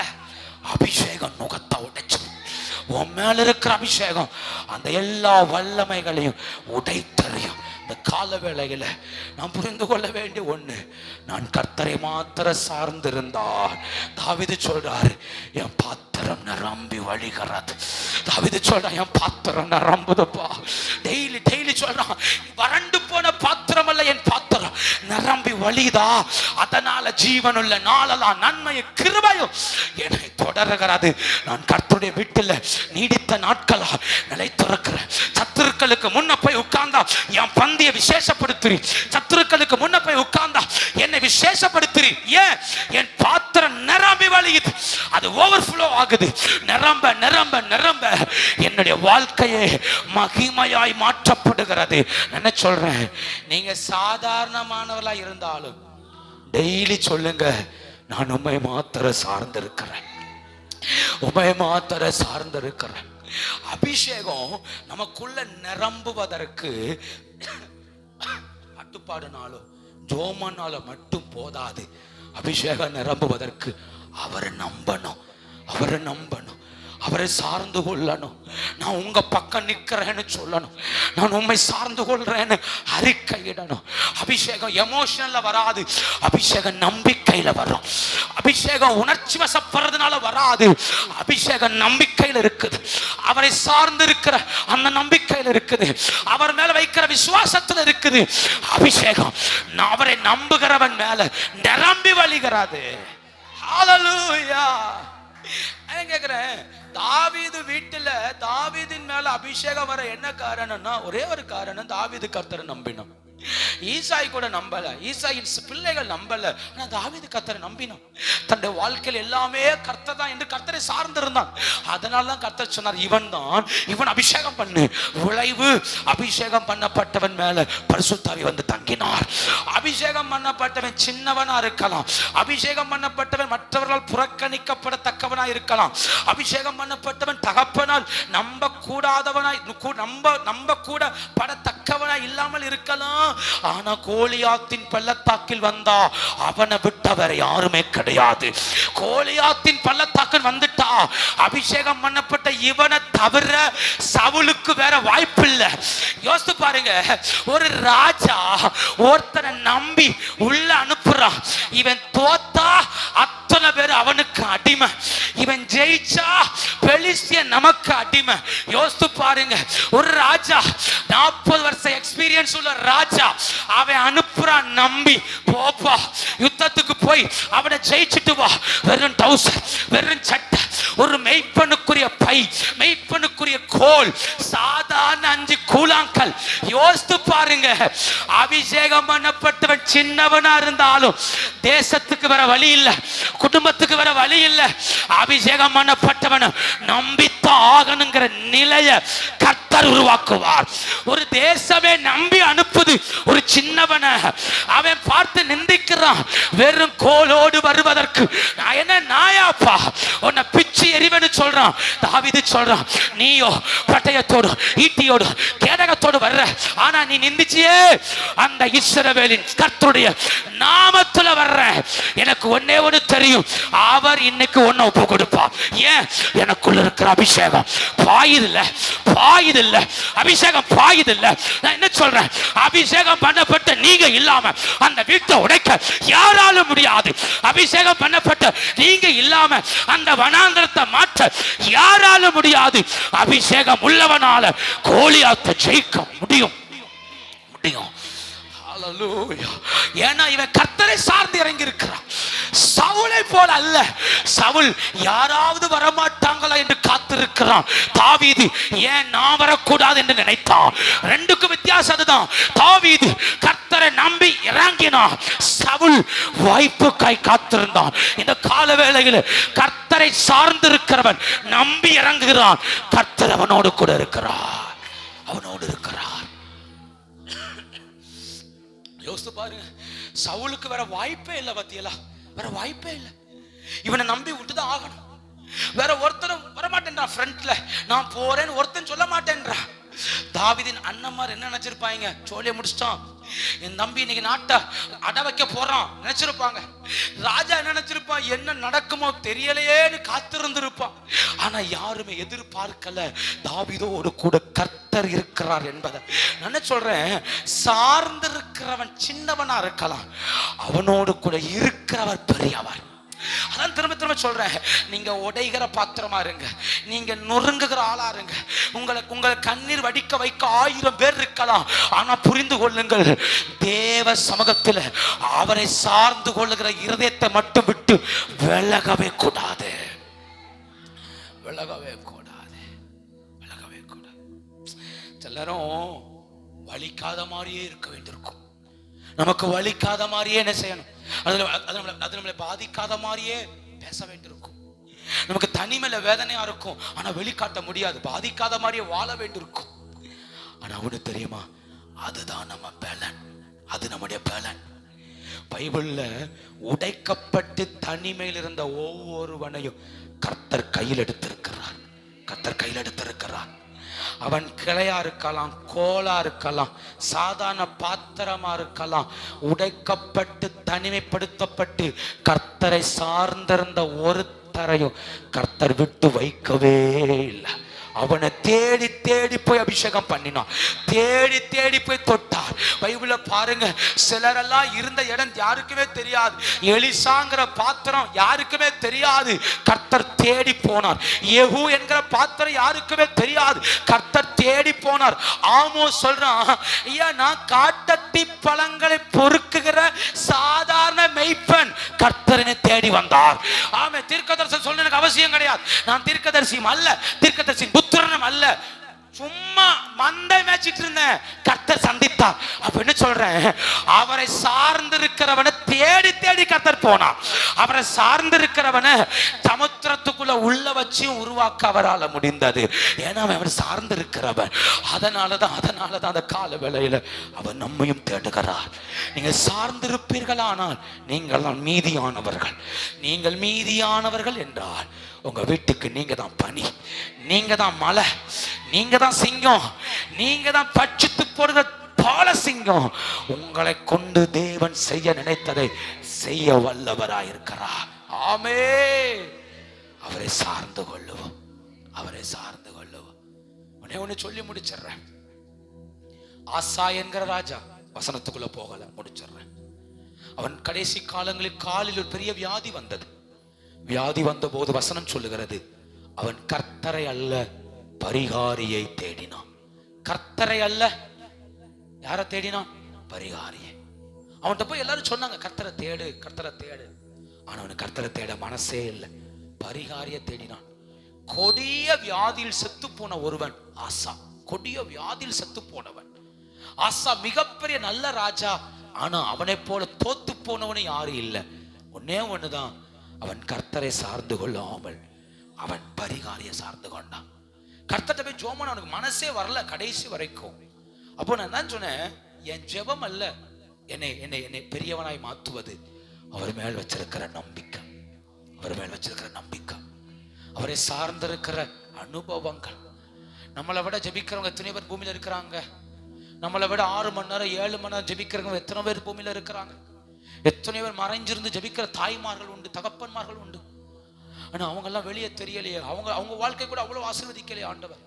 அபிஷேகம் நுகத்தை உடைச்சு, உன் மேல இருக்கிற அபிஷேகம் அந்த எல்லா வல்லமைகளையும் உடைத்தறியும். இந்த கால வேளையில நான் புரிந்து கொள்ள வேண்டிய ஒண்ணு, நான் கர்த்தரை மாத்திர சார்ந்திருந்தால், தாவீது சொல்றாரு என் பாத்திரம் நிரம்பி வழிகிறது. தாவீது சொல்றான் என் பாத்திரம் நிரம்புதுப்பா. டெய்லி டெய்லி சொல்றான், வறண்டு போன பாத்திரம் அல்ல என் பாத்திரம், நிரம்பி வழிதா. அதனால ஜீவனுள்ள நாளெல்லாம் நன்மையும் கிருபையும் என்னை தொடர்கிறது. நான் கர்த்தருடைய வீட்டில் நீடித்த நாட்களா நிலைத்திருக்கிறேன். சத்துருக்களுக்கு முன்ன போய் உட்கார்ந்தா என் பந்தியை விசேஷப்படுத்துறீ, சத்துருக்களுக்கு முன்ன போய் உட்கார்ந்தா என்னை விசேஷப்படுத்துறீ. ஏன்? என் பாத்திரம் நிரம்பி வழியுது, அது ஓவர்ஃப்ளோ ஆகுது. நிரம்ப நிரம்ப நிரம்ப என்னுடைய வாழ்க்கையே மகிமையாய் மாற்றப்படுகிறது. என்ன சொல்றேன், நீங்க சாதாரணமானவர்களா இருந்தாலும் டெய்லி சொல்லுங்க நான் உம்மை மாத்திர சார்ந்திருக்கிறேன், உம்மை மாத்திர சார்ந்திருக்கிறேன். அபிஷேகம் நமக்குள்ள நிரம்புவதற்கு கட்டுப்பாடுனாலும் ஜோமனாலும் மட்டும் போதாது. அபிஷேகம் நிரம்புவதற்கு அவரை நம்பணும், அவரை நம்பணும், அவரை சார்ந்து கொள்ளணும். நான் உங்க பக்கம் நிக்கிறேன்னு சொல்லணும், நான் உண்மை சார்ந்து கொள்றேன்னு அறிக்கையிடணும். அபிஷேகம் எமோஷனல்ல வராது, அபிஷேகம் நம்பிக்கையில வரும். அபிஷேகம் உணர்ச்சி வசப்படுறதுனால வராது, அபிஷேகம் நம்பிக்கையில் இருக்குது. அவரை சார்ந்து இருக்கிற அந்த நம்பிக்கையில் இருக்குது, அவர் மேல வைக்கிற விசுவாசத்தில் இருக்குது. அபிஷேகம் அவரை நம்புகிறவன் மேல நிரம்பி வழிகிறது. ஹல்லேலூயா. கேக்குறேன், தாவீது வீட்டுல தாவீதின் மேல அபிஷேகம் வர என்ன காரணம்னா ஒரே ஒரு காரணம், தாவீது கர்த்தரை நம்பினான். ஈசாய் கூட நம்பல, ஈசாயின் பிள்ளைகள் நம்பல, ஆனா தாவீது கர்த்தரை நம்பினான். தன்னுடைய வாழ்க்கையில் எல்லாமே கர்த்தர் தான் என்று கர்த்தரை சார்ந்திருந்தான். அதனாலதான் கர்த்தர் சொன்னார், இவன் அபிஷேகம் பண்ணு. விளைவு, அபிஷேகம் பண்ணப்பட்டவன் மேல பரிசுத்தாவி வந்து தங்கினார். அபிஷேகம் பண்ணப்பட்டவன் சின்னவனா இருக்கலாம், அபிஷேகம் பண்ணப்பட்டவன் மற்றவர்களால் புறக்கணிக்கப்படத்தக்கவனா இருக்கலாம், அபிஷேகம் பண்ணப்பட்டவன் தகப்பனால் நம்ப கூடாதவனாய் நம்ப கூட படத்தக்கவனாய் இல்லாமல் இருக்கலாம். ஆனா கோலியாத்தின் பள்ளத்தாக்கில் வந்தா அவனை விட்டவர் யாருமே கிடையாது. கோலியாத்தின் பள்ளத்தாக்கில் வந்துட்டா அபிஷேகம் பண்ணப்பட்ட இவனை தவிர சவுலுக்கு வேற வாய்ப்பு இல்லை. யோசித்து பாருங்க, ஒரு ராஜா ஒருத்தனை நம்பி உள்ள அனுப்புறான், இவன் தோத்தா அத்தனை பேர் அவனுக்கு அடிமை, இவன் ஜெயிச்சா பெலிஸ்தியன் நமக்கு அடிமை. யோசித்து பாருங்க, ஒரு ராஜா 40 வருஷம் எக்ஸ்பீரியன்ஸ் உள்ள ராஜா அவன் அனுப்புறான் நம்பி, போப்பா யுத்தத்துக்கு போய் அவனை ஜெயிச்சிட்டு வா. வெறும் டவுசர், வெறும் சட்டை, ஒரு மெய்ப்பனுக்குரிய பை, மெய்ப்பனுக்குரிய கோல், சாதாரண 5 கூழாங்கல். யோசித்து பாருங்க, அபிஷேகம் பண்ணப்பட்டவன் சின்னவனா இருந்தாலும் தேசத்துக்கு வர வழி இல்லை, குடும்பத்துக்கு வர வழி இல்லை. அபிஷேகம் பண்ணப்பட்டவன் நம்பித்தான் ஆகணுங்கிற நிலைய கர்த்தர் உருவாக்குவார். ஒரு தேசமே நம்பி அனுப்புது ஒரு சின்னவனை, அவன் பார்த்து நிந்திக்கிறான். வெறும் கோலோடு வருவதற்கு என்ன நாயாப்பா, உன்னை பிச்சு எறிவன்னு சொல்றான். தாவீது சொல்றான், நீயோ பட்டயத்தோடு ஈட்டியோடு கேடகத்தோடு வர்ற, ஆனா நீ நிந்திச்சியே அந்த இஸ்ரவேலின் கர்த்தருடைய நாமத்துல வர்ற. எனக்கு ஒன்னே ஒன்று தெரியும், அவர் இன்னைக்கு ஒன்ன ஒப்பு கொடுப்பார். ஏன்? எனக்குள்ள இருக்கிற அபிஷேகம் பாயுதில்ல, பாயுதில்ல, அபிஷேகம் பாயுதில்ல. நான் என்ன சொல்றேன், அபிஷேகம் பண்ணப்பட்ட நீங்க இல்லாம அந்த வீட்டை உடைக்க யாராலும் முடியாது. அபிஷேகம் பண்ணப்பட்ட நீங்க இல்லாம அந்த வனாந்தரத்தை மாற்ற யாராலும் முடியாது. அபிஷேகம் உள்ளவனால கோலியாத்தை ஜெயிக்க முடியும், முடியும். ஏன்னா இவன் கர்த்தரை சார்ந்து இறங்கி இருக்கிறான். சவுலை போல அல்ல, சவுல் யாராவது வரமாட்டாங்களா என்று காத்திருக்கிறான். தாவீது ஏன் நான் வரக்கூடாது என்று நினைத்தான். ரெண்டுக்கும் வித்தியாசம் அதுதான். தாவீது கர்த்தரை நம்பி இறங்கினான், சவுல் வாய்ப்புக்காய் காத்திருந்தான். இந்த கால வேளையில் கர்த்தரை சார்ந்து இருக்கிறவன் நம்பி இறங்குகிறான், கர்த்தர் அவனோடு கூட இருக்கிறார், அவனோடு இருக்கிறார். யோசித்து பாருங்க, சவுலுக்கு வேற வாய்ப்பே இல்லை. பத்தியலா, வேற வாய்ப்பே இல்லை. இவனை நம்பி விட்டுதான் ஆகணும். வேற ஒருத்தரும் வரமாட்டேன்றான். ஃப்ரண்ட்ல நான் போறேன்னு ஒருத்தன் சொல்ல மாட்டேன்றான். தாவீதின் அண்ணன்மார் என்ன நினைச்சிருப்பாங்க, சோழிய முடிச்சிட்டான், என் தம்பி இன்னைக்கு நாட்டை அட வைக்க போறான் நினைச்சிருப்பாங்க. ராஜா என்ன நினைச்சிருப்பான், என்ன நடக்குமோ தெரியலையேன்னு காத்திருந்திருப்பான். ஆனா யாருமே எதிர்பார்க்கல தாவீதோடு கூட கர்த்தர் இருக்கிறார் என்பதை. நான் சொல்றேன், சார்ந்திருக்கிறவன் சின்னவனா இருக்கலாம், அவனோடு கூட இருக்கிறவர் பெரியவர். அதான் திரும்ப திரும்ப சொல்றேன், நீங்க உடைகிற பாத்திரமா இருங்க, நீங்க நொறுங்குகிற ஆளா இருங்க, உங்களை கண்ணீர் வடிக்க வைக்க 1000 பேர் இருக்கலாம். ஆனா புரிந்து கொள்ளுங்கள், தேவ சமூகத்தில் அவரை சார்ந்து கொள்ளுகிற இருதயத்தை மட்டும் விட்டு விலகவே கூடாது, விலகவே கூடாது, விலகவே கூடாது. எல்லாரும் வலிக்காத மாதிரியே இருக்க வேண்டியிருக்கும். நமக்கு வலிக்காத மாதிரியே என்ன செய்யணும், அது நம்மளை பாதிக்காத மாதிரியே பேச வேண்டியிருக்கும். நமக்கு தனிமையில வேதனையா இருக்கும், ஆனா வெளிக்காட்ட முடியாது, பாதிக்காத மாதிரியே வாழ வேண்டியிருக்கும். ஆனா அவனுக்கு தெரியுமா, அதுதான் நம்ம பலன், அது நம்முடைய பலன். பைபிள்ல உடைக்கப்பட்டு தனிமையில் இருந்த ஒவ்வொருவனையும் கர்த்தர் கையில் எடுத்திருக்கிறார். கர்த்தர் கையில் எடுத்திருக்கிறார். அவன் கிளையா இருக்கலாம், கோலா இருக்கலாம், சாதாரண பாத்திரமா இருக்கலாம். உடைக்கப்பட்டு தனிமைப்படுத்தப்பட்டு கர்த்தரை சார்ந்திருந்த ஒருத்தரையும் கர்த்தர் விட்டு வைக்கவே இல்லை. அவனை தேடி தேடி போய் அபிஷேகம் பண்ணினான், தேடி தேடி போய் தொட்டார். பைபிள பாருங்க, சிலரெல்லாம் இருந்த இடம் யாருக்குமே தெரியாது, எலிசாங்கிற பாத்திரம் யாருக்குமே தெரியாது, கர்த்தர் தேடி போனார். யெகூ என்கிற பாத்திரம் யாருக்குமே தெரியாது, கர்த்தர் தேடி போனார். ஆமோஸ் சொல்றான், ஐயா நான் காட்டத்தி பழங்களை பொறுக்குகிற சாதாரண மெய்ப்பன், கர்த்தரனை தேடி வந்தார். ஆமே, தீர்க்கதரிசி சொல்ல எனக்கு அவசியம் கிடையாது. நான் தீர்க்கதரிசியும் அல்ல, தீர்க்கதரிசி புத்திரனும் அல்ல, சும்மா மந்தை மேய்ச்சிட்டு இருந்தேன், கர்த்தர் சந்தித்தார். அப்ப என்ன சொல்றேன், அவரை சார்ந்திருக்கிறவனை தேடி தேடி கர்த்தர் போனார். அவரை சார்ந்திருக்கிறவனை சமுத்திரத்துக்குள்ள உள்ள வச்சு உருவாக்க அவரால் முடிந்தது. ஏன்னா அவன் சார்ந்திருக்கிறவன். அதனாலதான் அந்த கால வேளையில அவன் நம்மையும் தேடுகிறார். நீங்க சார்ந்திருப்பீர்களானால் நீங்கள் தான் மீதியானவர்கள். நீங்கள் மீதியானவர்கள் என்றால் உங்க வீட்டுக்கு நீங்க தான் பனி, நீங்க தான் மலை, நீங்க தான் சிங்கம், நீங்க தான் பட்சித்து போடுகிற பால சிங்கம். உங்களை கொண்டு தேவன் செய்ய நினைத்ததை செய்ய வல்லவராயிருக்கிறார். ஆமே, அவரை சார்ந்து கொள்ளுவோம், அவரை சார்ந்து கொள்ளுவோம். ஒன்னு சொல்லி முடிச்சிடுறேன். ஆசா என்கிற ராஜா, வசனத்துக்குள்ள போகல, முடிச்சிடுறேன். அவன் கடைசி காலங்களில் காலில் ஒரு பெரிய வியாதி வந்தது. வியாதி வந்த போது வசனம் சொல்லுகிறது, அவன் கர்த்தரை அல்ல பரிகாரியை தேடினான். கர்த்தரை அல்ல, யாரை தேடினான்? பரிகாரியை. அவன்கிட்ட போய் எல்லாரும் சொன்னாங்க, கர்த்தரை தேடு, கர்த்தரை தேடு. ஆனா அவனுக்கு கர்த்தரை தேட மனசே இல்லை, பரிகாரியை தேடினான். கொடிய வியாதியில் செத்து போன ஒருவன் ஆசா, கொடிய வியாதியில் செத்து போனவன் ஆசா. மிகப்பெரிய நல்ல ராஜா, ஆனா அவனை போல தோத்து போனவனு யாரும் இல்லை. ஒன்னே ஒண்ணுதான், அவன் கர்த்தரை சார்ந்து கொள்ளாமல் அவன் பரிகாரியை சார்ந்து கொண்டான். கர்த்தர்ட்ட போய் ஜோமன் அவனுக்கு மனசே வரல கடைசி வரைக்கும். அப்போ நான் தான் சொன்னேன், என் ஜெபம் அல்ல என்னை என்னை என்னை பெரியவனாய் மாற்றுவது அவர் மேல் வச்சிருக்கிற நம்பிக்கை, அவர் மேல் வச்சிருக்கிற நம்பிக்கை, அவரை சார்ந்திருக்கிற அனுபவங்கள். நம்மளை விட ஜெபிக்கிறவங்க எத்தனை பேர் பூமியில இருக்கிறாங்க? நம்மளை விட 6 மணி நேரம் 7 மணி நேரம் ஜெபிக்கிறவங்க எத்தனை பேர் பூமியில இருக்கிறாங்க? எத்தனை பேர் மறைஞ்சிருந்து ஜெபிக்கிற தாய்மார்கள் உண்டு, தகப்பன்மார்கள் உண்டு. ஆனா அவங்க எல்லாம் வெளியே தெரியலையே, அவங்க வாழ்க்கை கூட அவ்வளவு ஆசீர்வதிக்கலையே ஆண்டவர்.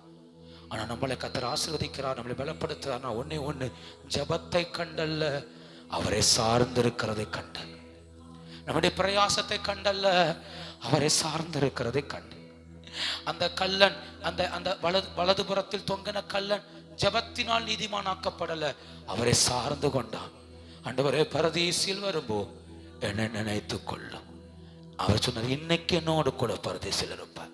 ஆனா நம்மளை கர்த்தர் ஆசீர்வதிக்கிறார், நம்மளை பலப்படுத்துறார். ஒன்னே ஒண்ணு, ஜெபத்தை கண்டல்ல, அவரை சார்ந்திருக்கிறதை கண்டு. நம்முடைய பிரயாசத்தை கண்டல்ல, அவரை சார்ந்திருக்கிறதை கண்டு. அந்த கல்லன், அந்த வலதுபுறத்தில் தொங்கின கல்லன் ஜெபத்தினால் நீதிமானாக்கப்படல, அவரை சார்ந்து கொண்டான். ஆண்டவரே, பரதீசில் வரும்போ என்னை நினைத்துக் கொள்ளும். அவர் சொன்னார், இன்னைக்கு என்னோடு கூட பரதீசில் இருப்பார்.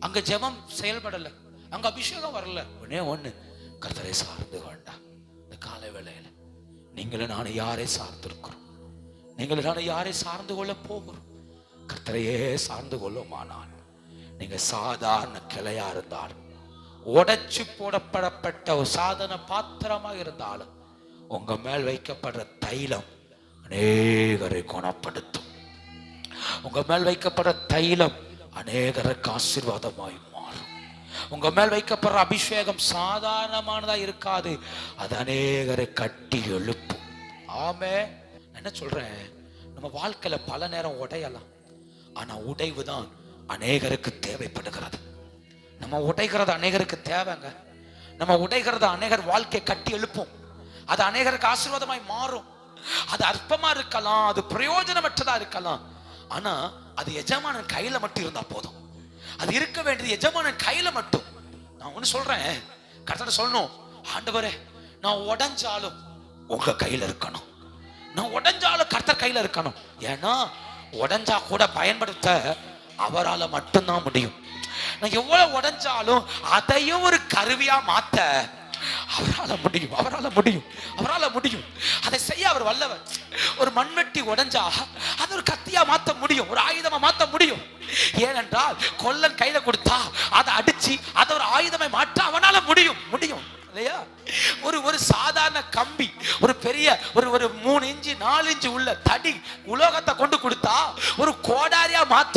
அங்க ஜெபம் செயல்படல, அங்க அபிஷேகம் வரல. ஒன்னே ஒண்ணு, கர்த்தரை சார்ந்து கொண்டான். இந்த கால வேளையில நீங்களும் நானும் யாரை சார்ந்திருக்கிறோம்? நீங்களும் நானும் யாரை சார்ந்து கொள்ள போகிறோம்? கர்த்தரையே சார்ந்து கொள்ளுமானால், நீங்க சாதாரண கிளையா இருந்தாலும், உடைச்சு போடப்படப்பட்ட ஒரு சாதன பாத்திரமா இருந்தாலும், உங்க மேல் வைக்கப்படுற தைலம் அநேகரை குணப்படுத்தும். உங்க மேல் வைக்கப்படுற தைலம் அநேகருக்கு ஆசீர்வாதமாய் மாறும். உங்க மேல் வைக்கப்படுற அபிஷேகம் சாதாரணமானதா இருக்காது, அது அநேகரை கட்டி எழுப்பும். ஆமே, என்ன சொல்றேன், நம்ம வாழ்க்கையில பல நேரம் உடையலாம், ஆனா உடைவுதான் அநேகருக்கு தேவைப்படுகிறது. நம்ம உடைகிறது அநேகருக்கு தேவைங்க. நம்ம உடைகிறது அநேகர் வாழ்க்கையை கட்டி எழுப்பும். அது அநேகருக்கு ஆசீர்வாதமாய் மாறும். அது அற்பமா இருக்கலாம், அது பிரயோஜனமற்றதா இருக்கலாம், ஆனா அது எஜமானன் கையில மட்டும் இருந்தா போதும். அது இருக்க வேண்டியது எஜமானன் கையில மட்டும். நான் ஒண்ணு சொல்றேன், கர்த்தர் சொல்லணும், ஆண்டவரே நான் உடைஞ்சாலும் உங்க கையில இருக்கணும், நான் உடைஞ்சாலும் கர்த்தர் கையில இருக்கணும். ஏன்னா உடைஞ்சா கூட பயன்படுத்த அவரால் மட்டும்தான் முடியும். நான் எவ்வளவு உடைஞ்சாலும் அதையும் ஒரு கருவியா மாத்த அவரால் முடியும், அவரால் முடியும், அவரால் முடியும். அதை செய்ய அவர் வல்லவர். ஒரு மண்வெட்டி உடைஞ்சா அது ஒரு கத்தியா மாத்த முடியும், ஒரு ஆயுதமா மாத்த முடியும். ஏனென்றால் கொல்லன் கையில கொடுத்தா அதை அடிச்சு அதை ஒரு ஆயுதமை மாற்ற அவனால முடியும், முடியும் இல்லையா? ஒரு சாதாரண கம்பி, ஒரு பெரிய ஒரு 3 இன்ச்சு 4 இன்ச்சு உள்ள தடி கோடாரியா மாத்த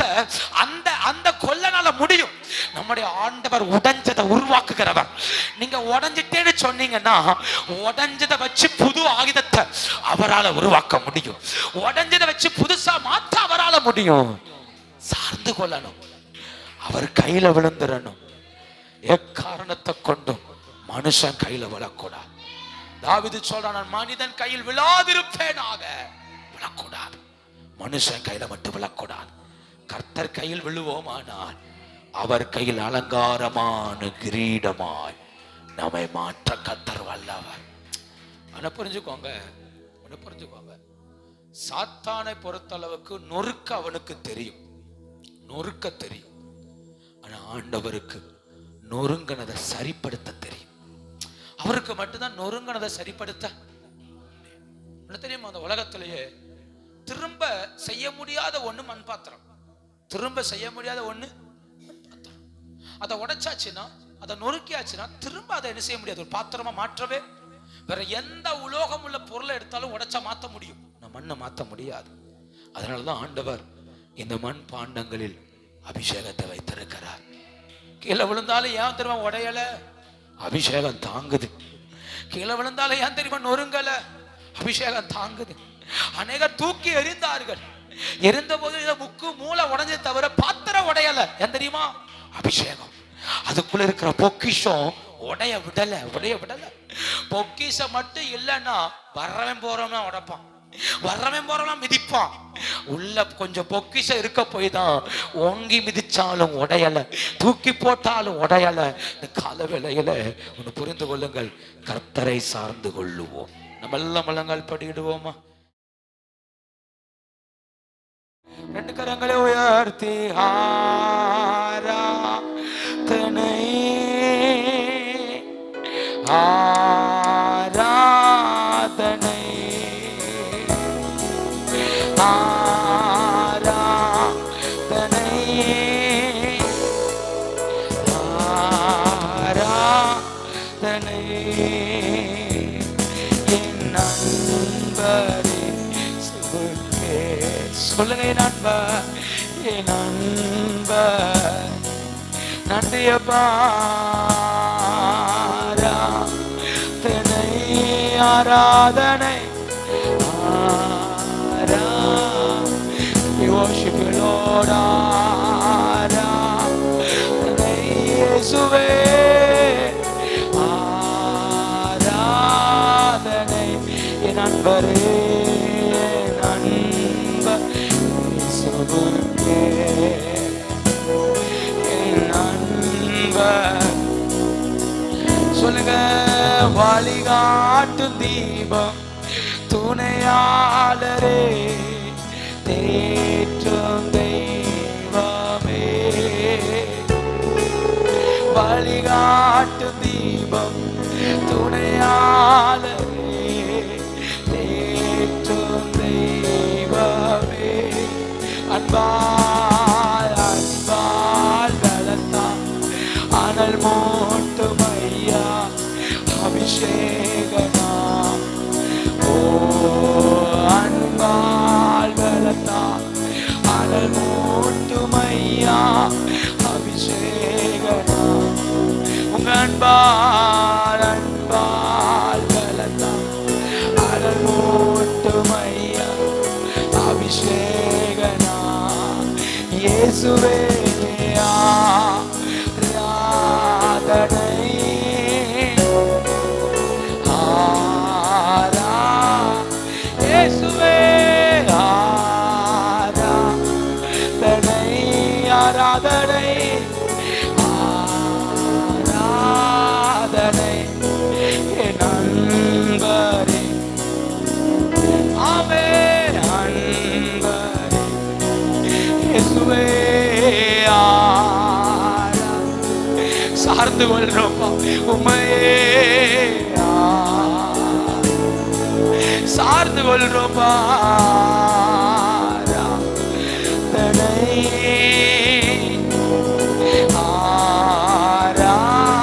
அந்த அந்த கொல்லனால முடியும். நம்முடைய ஆண்டவர் உடைஞ்சதை உருவாக்குகிறவர். நீங்க உடைஞ்சிட்டேன்னு சொன்னீங்கன்னா உடைஞ்சதை வச்சு புது ஆயுதத்தை அவரால் உருவாக்க முடியும். உடைஞ்சதை வச்சு புதுசா மாத்த அவரால் முடியும். சார்ந்து கொள்ளணும், அவர் கையில விழுந்துடணும். எக்காரணத்தை கொண்டும் மனுஷன் கையில விழக்கூடாது. தாவீது சொல்றான், நான் மனிதன் கையில் விழாதிருப்பேனாக. விழக்கூடாது, மனுஷன் கையில மட்டும் விழக்கூடாது. கர்த்தர் கையில் விழுவோமானால் அவர் கையில் அலங்காரமான கிரீடமாய் நம்மை மாற்ற கர்த்தர் வல்லவர். ஆனா புரிஞ்சுக்கோங்க, புரிஞ்சுக்கோங்க, சாத்தானை பொறுத்தளவுக்கு நொறுக்க அவனுக்கு தெரியும், நொறுக்க தெரியும். ஆனா ஆண்டவருக்கு நொறுங்கினதை சரிப்படுத்த தெரியும். அவருக்கு மட்டும்தான் நொறுங்கினதை சரிப்படுத்த தெரியும். அந்த உலகத்திலேயே திரும்ப செய்ய முடியாத ஒண்ணு மண் பாத்திரம், திரும்ப செய்ய முடியாத ஒண்ணு மண் பாத்திரம். அதை உடைச்சாச்சுன்னா, அதை நொறுக்கியாச்சுன்னா திரும்ப அதை என்ன செய்ய முடியாது, ஒரு பாத்திரமா மாற்றவே. வேற எந்த உலோகம் உள்ள பொருளை எடுத்தாலும் உடைச்சா மாத்த முடியும், மண்ணை மாத்த முடியாது. அதனாலதான் ஆண்டவர் இந்த மண் பாண்டங்களில் அபிஷேகத்தை வைத்திருக்கிறார். கீழே விழுந்தாலும் ஏன் தெரியுமா உடையல, அபிஷேகம் தாங்குது. கீழே விழுந்தாலும் ஏன் தெரியுமா நொறுங்கல, அபிஷேகம் தாங்குது. அநேகர் தூக்கி எறிந்தார்கள், எரிந்த போது முக்கு மூளை உடைஞ்ச தவிர பாத்திரம் உடையல. ஏன் தெரியுமா, அபிஷேகம். அதுக்குள்ள இருக்கிற பொக்கிஷம் உடைய விடல, உடைய விடல. பொக்கிஷம் மட்டும் இல்லைன்னா வர்றவன் போறவன் உடைப்பான், வர்றவன் போறவன் மிதிப்பான். உள்ள கொஞ்சம் பொக்கிஷம் இருக்க போய் தான் ஓங்கி மிதிச்சாலும் உடையல, தூக்கி போட்டாலும் உடையல. இந்த கால வேளையில ஒன்று புரிந்து கொள்ளுங்கள், கர்த்தரை சார்ந்து கொள்ளுவோம். நம்ம எல்லாம் முழங்கால் படிடுவோமா? ரெண்டு கரங்களை உயர்த்தி ஆராதனை ஆராதனை ஆராதனை ஆராதனை என் நண்பரே சொல்லுங்க, என் நண்பர், என் நண்பர் நன்றியப்பா. ஆராதனை ஆராதனை we worship you Lord. ஆராதனை இயேசுவே, ஆராதனை என் நண்பரே, நண்பர் இயேசுவே, என் நண்பர். சொல்லுங்க, வழிகாட்டும் தீபம் துணையாளரே, தேற்றும் தெய்வமே, வழிகாட்டும் தீபம் துணையாளரே, தேற்றும் தெய்வமே. அன்பால் அன்பால் பலத்தான் அனல் மூட்டும் ஐயா அபிஷேகனா. ஓ அன்பால் பலத்தான் அனல் மூட்டும் ஐயா அபிஷேகனா. உங்க அன்பால் அன்பால் பலத்தான் அனல் மூட்டும் ஐயா அபிஷேகனா. இயேசுவே ஆராதனை இயேசுவே ஆராதனை ஆராதனை ஆராதனை என் நண்பரே. ஆமென் நண்பரே இயேசுவே சார்ந்து கொள்றோம் உம்மையே, சார்ந்து கொள்றோம் ஆராதனை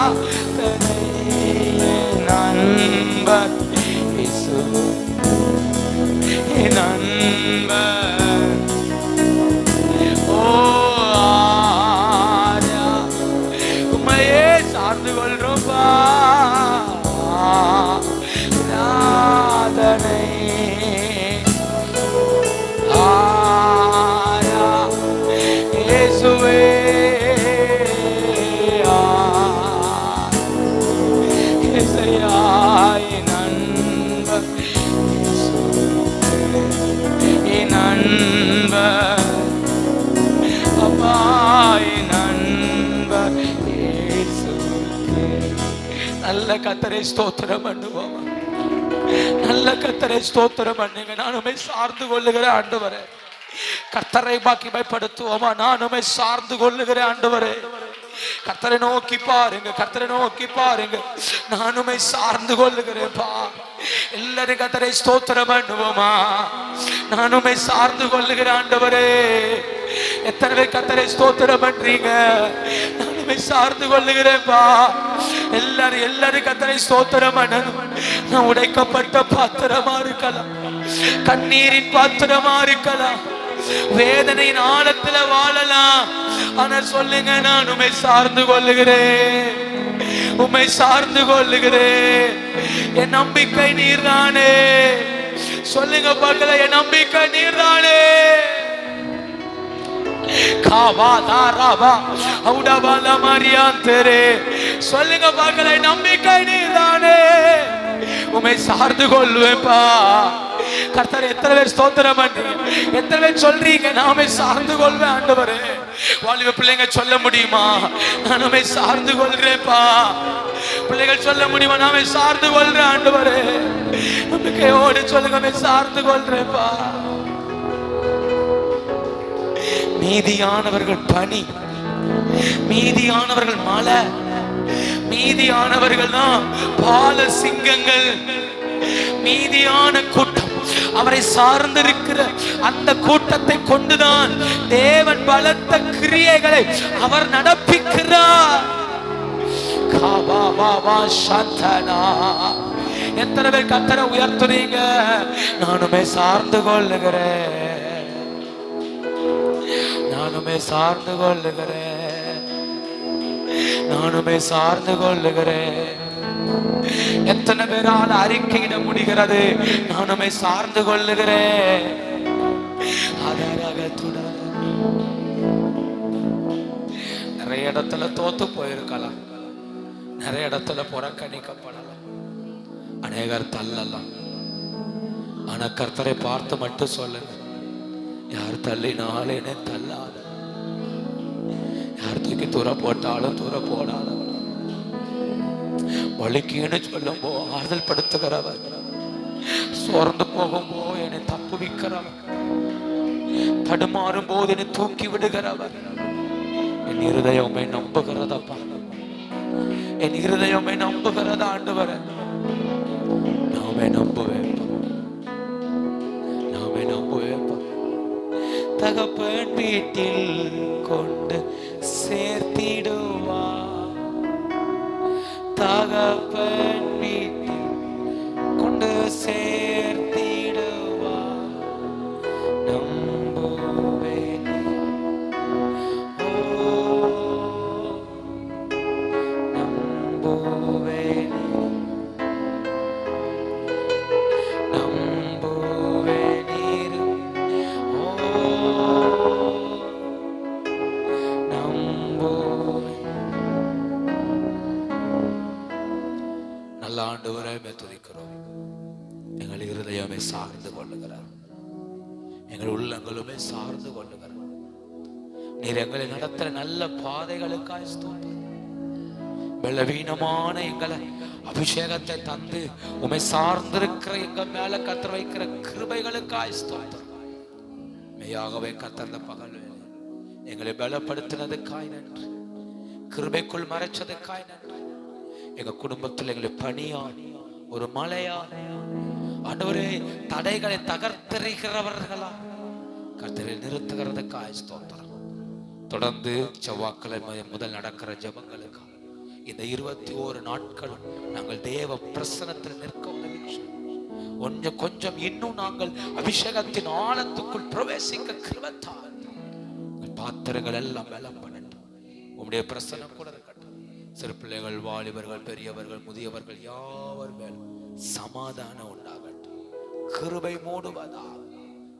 ஆராதனை நண்பர் இயேசு நண்பர். நல்ல கர்த்தரை ஸ்தோத்திரம் பண்ணுவோம். நல்ல கர்த்தரை ஸ்தோத்திரம் பண்ணுங்க. நான் உம்மை சார்ந்து கொள்ளுகிற ஆண்டவரே. கர்த்தரை மகிமைப்படுத்துவோமா? நான் உம்மை சார்ந்து கொள்ளுகிற ஆண்டவரே. கர்த்தரை நோக்கி பாருங்க, கர்த்தரை நோக்கி பாருங்க. நான் உம்மை சார்ந்து கொள்ளுகிறேன்ப்பா. எல்லாரும் கர்த்தரை ஸ்தோத்திரம் பண்ணுவோமா? நான் உம்மை சார்ந்து கொள்ளுகிற ஆண்டவரே. எத்தனை பேர் கர்த்தரை ஸ்தோத்திரம் பண்றீங்க? நான் உம்மை சார்ந்து கொள்ளுகிறேன்ப்பா. எல்லாரும் கர்த்தரை ஸ்தோத்திரம் பண்ணணும். நான் உடைக்கப்பட்ட பாத்திரமா இருக்கலாம், கண்ணீரின் பாத்திரமா இருக்கலாம், வேதனையின் ஆழத்துல வாழலாம். ஆனா சொல்லுங்க, நான் உம்மை சார்ந்து கொள்ளுகிறேன், உம்மை சார்ந்து கொள்ளுகிறேன். என் நம்பிக்கை நீர்தானே. சொல்லுங்க பார்க்கல, என் நம்பிக்கை நீர்தானே. சொல்லுங்க பார்க்கல, நம்பிக்கை நீர்தானே. உம்மை சார்ந்து கொள்வேன்பா. கர்த்தர் எத்தனை பேர் ஸ்தோத்திரம் பண்றீங்க? எத்தனை பேர் சொல்றீங்க நாமே சார்ந்து கொள்வேன் ஆண்டவரே? வாலிப பிள்ளைங்க சொல்ல முடியுமா? நான் உம்மை சார்ந்து கொள்றேன்ப்பா. பிள்ளைகள் சொல்ல முடியுமா? நாமே சார்ந்து கொள்றேன் ஆண்டவரே. நம்பிக்கையோடு சொல்லுங்க, உம்மை சார்ந்து கொள்றேன்ப்பா. மீதியானவர்கள் பனி, மீதியானவர்கள் மலை, மீதியானவர்கள் தான் பால சிங்கங்கள். மீதியான கூட்டம், அவரை சார்ந்திருக்கிற அந்த கூட்டத்தை கொண்டுதான் தேவன் பலத்த கிரியைகளை அவர் நடப்பிக்கிறார். எத்தனை பேர் கர்த்தரை உயர்த்துறீங்க? நானுமே சார்ந்து கொள்ளுகிறேன், நானுமே சார்ந்து கொள்ளுகிறேன், நானுமே சார்ந்து கொள்ளுகிறேன். எத்தனை பேரால் அறிக்கையிட முடிகிறது? நானுமே சார்ந்து கொள்ளுகிறேன். நிறைய இடத்துல தோத்து போயிருக்கலாம், நிறைய இடத்துல புறக்கணிக்கப்படலாம், அநேகர் தள்ளலாம். ஆனா கர்த்தரை பார்த்து மட்டும் சொல்லுங்க, யார் தள்ளினாலும் என்ன தள்ளாத, யார் தூக்கி தூர போட்டாலும் தூர போடாதவன், வலிக்குன்னு சொல்லும் போ ஆறுதல் படுத்துகிறவர், சோர்ந்து போகும்போ என்னை தப்புவிக்கிறவர், தடுமாறும் போது என்னை தூக்கி விடுகிறவர். என் இருதயமே நம்புகிறதப்பா, என் இருதயமே நம்புகிறத ஆண்டவர. நாமே நம்புவேன், நாமே நம்புவேன். தகப்பன் வீட்டில் கொண்டு சேர்த்திடுவா, தகப்பன் வீட்டில் கொண்டு சேர்த்திடுவா. நம்புவேன், ஓ நம்புவேன், நம்புவேன், ஓ நம்புவேன். நல்ல ஆண்டவரே துதிக்கிறோம். எங்கள் இருதயமே சார்ந்து கொள்ளுகிறார், எங்கள் உள்ளங்களுமே சார்ந்து கொள்ளுகிறார். நீர் எங்களை நடத்துற நல்ல பாதைகளுக்காய் ஸ்தோத்திரம். பலவீனமான எங்களை அபிஷேகத்தை தந்து உம்மை சார்ந்திருக்கிற எங்க மேல கர்த்தர் வைக்கிற கிருபைகளுக்காய் ஸ்தோத்திரம். மெய்யாகவே கர்த்தர் இந்த பகல் எங்களை பலப்படுத்தினதுக்காய் நன்றி, கிருபைக்குள் மறைச்சதுக்காய் நன்றி. எங்க குடும்பத்தில் எங்களை பணியான் ஒரு மலையா ஆண்டவரே தடைகளை தகர்த்தெறிகிறவர்களா கர்த்தரை நிறுத்துகிறதுக்காய் ஸ்தோத்திரம். தொடர்ந்து செவ்வாய்க்கிழமை முதல் நடக்கிற ஜெபங்களுக்கு இந்த 21 நாட்களும் நாங்கள் தேவ பிரசன்னத்தில் நிற்க உதவி கொஞ்சம் கொஞ்சம் இன்னும் நாங்கள் அபிஷேகத்தின் ஆழத்துக்குள் பிரவேசிக்க கிருபைத்தார். பாத்திரங்கள் எல்லாம் பலம் பண்ணட்டும், உம்முடைய பிரசன்னம் கூட இருக்கட்டும். சிறு பிள்ளைகள், வாலிபர்கள், பெரியவர்கள், முதியவர்கள் யாவர் மேலும் சமாதானம் உண்டாகட்டும், கிருபை மூடுவதா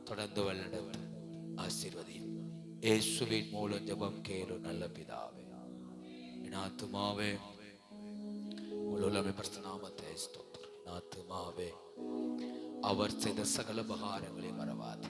தொடர்ந்து வழிநடத்து ஆசீர்வதியும். இயேசுவின் மூலம் ஜெபம் கேளு நல்ல பிதாவே. என் ஆத்துமாவே முழுவதுமே பரிசுத்த நாமத்தை ஸ்தோத்திரம். என் ஆத்துமாவே அவர் செய்த சகல உபகாரங்களை மறவாதே.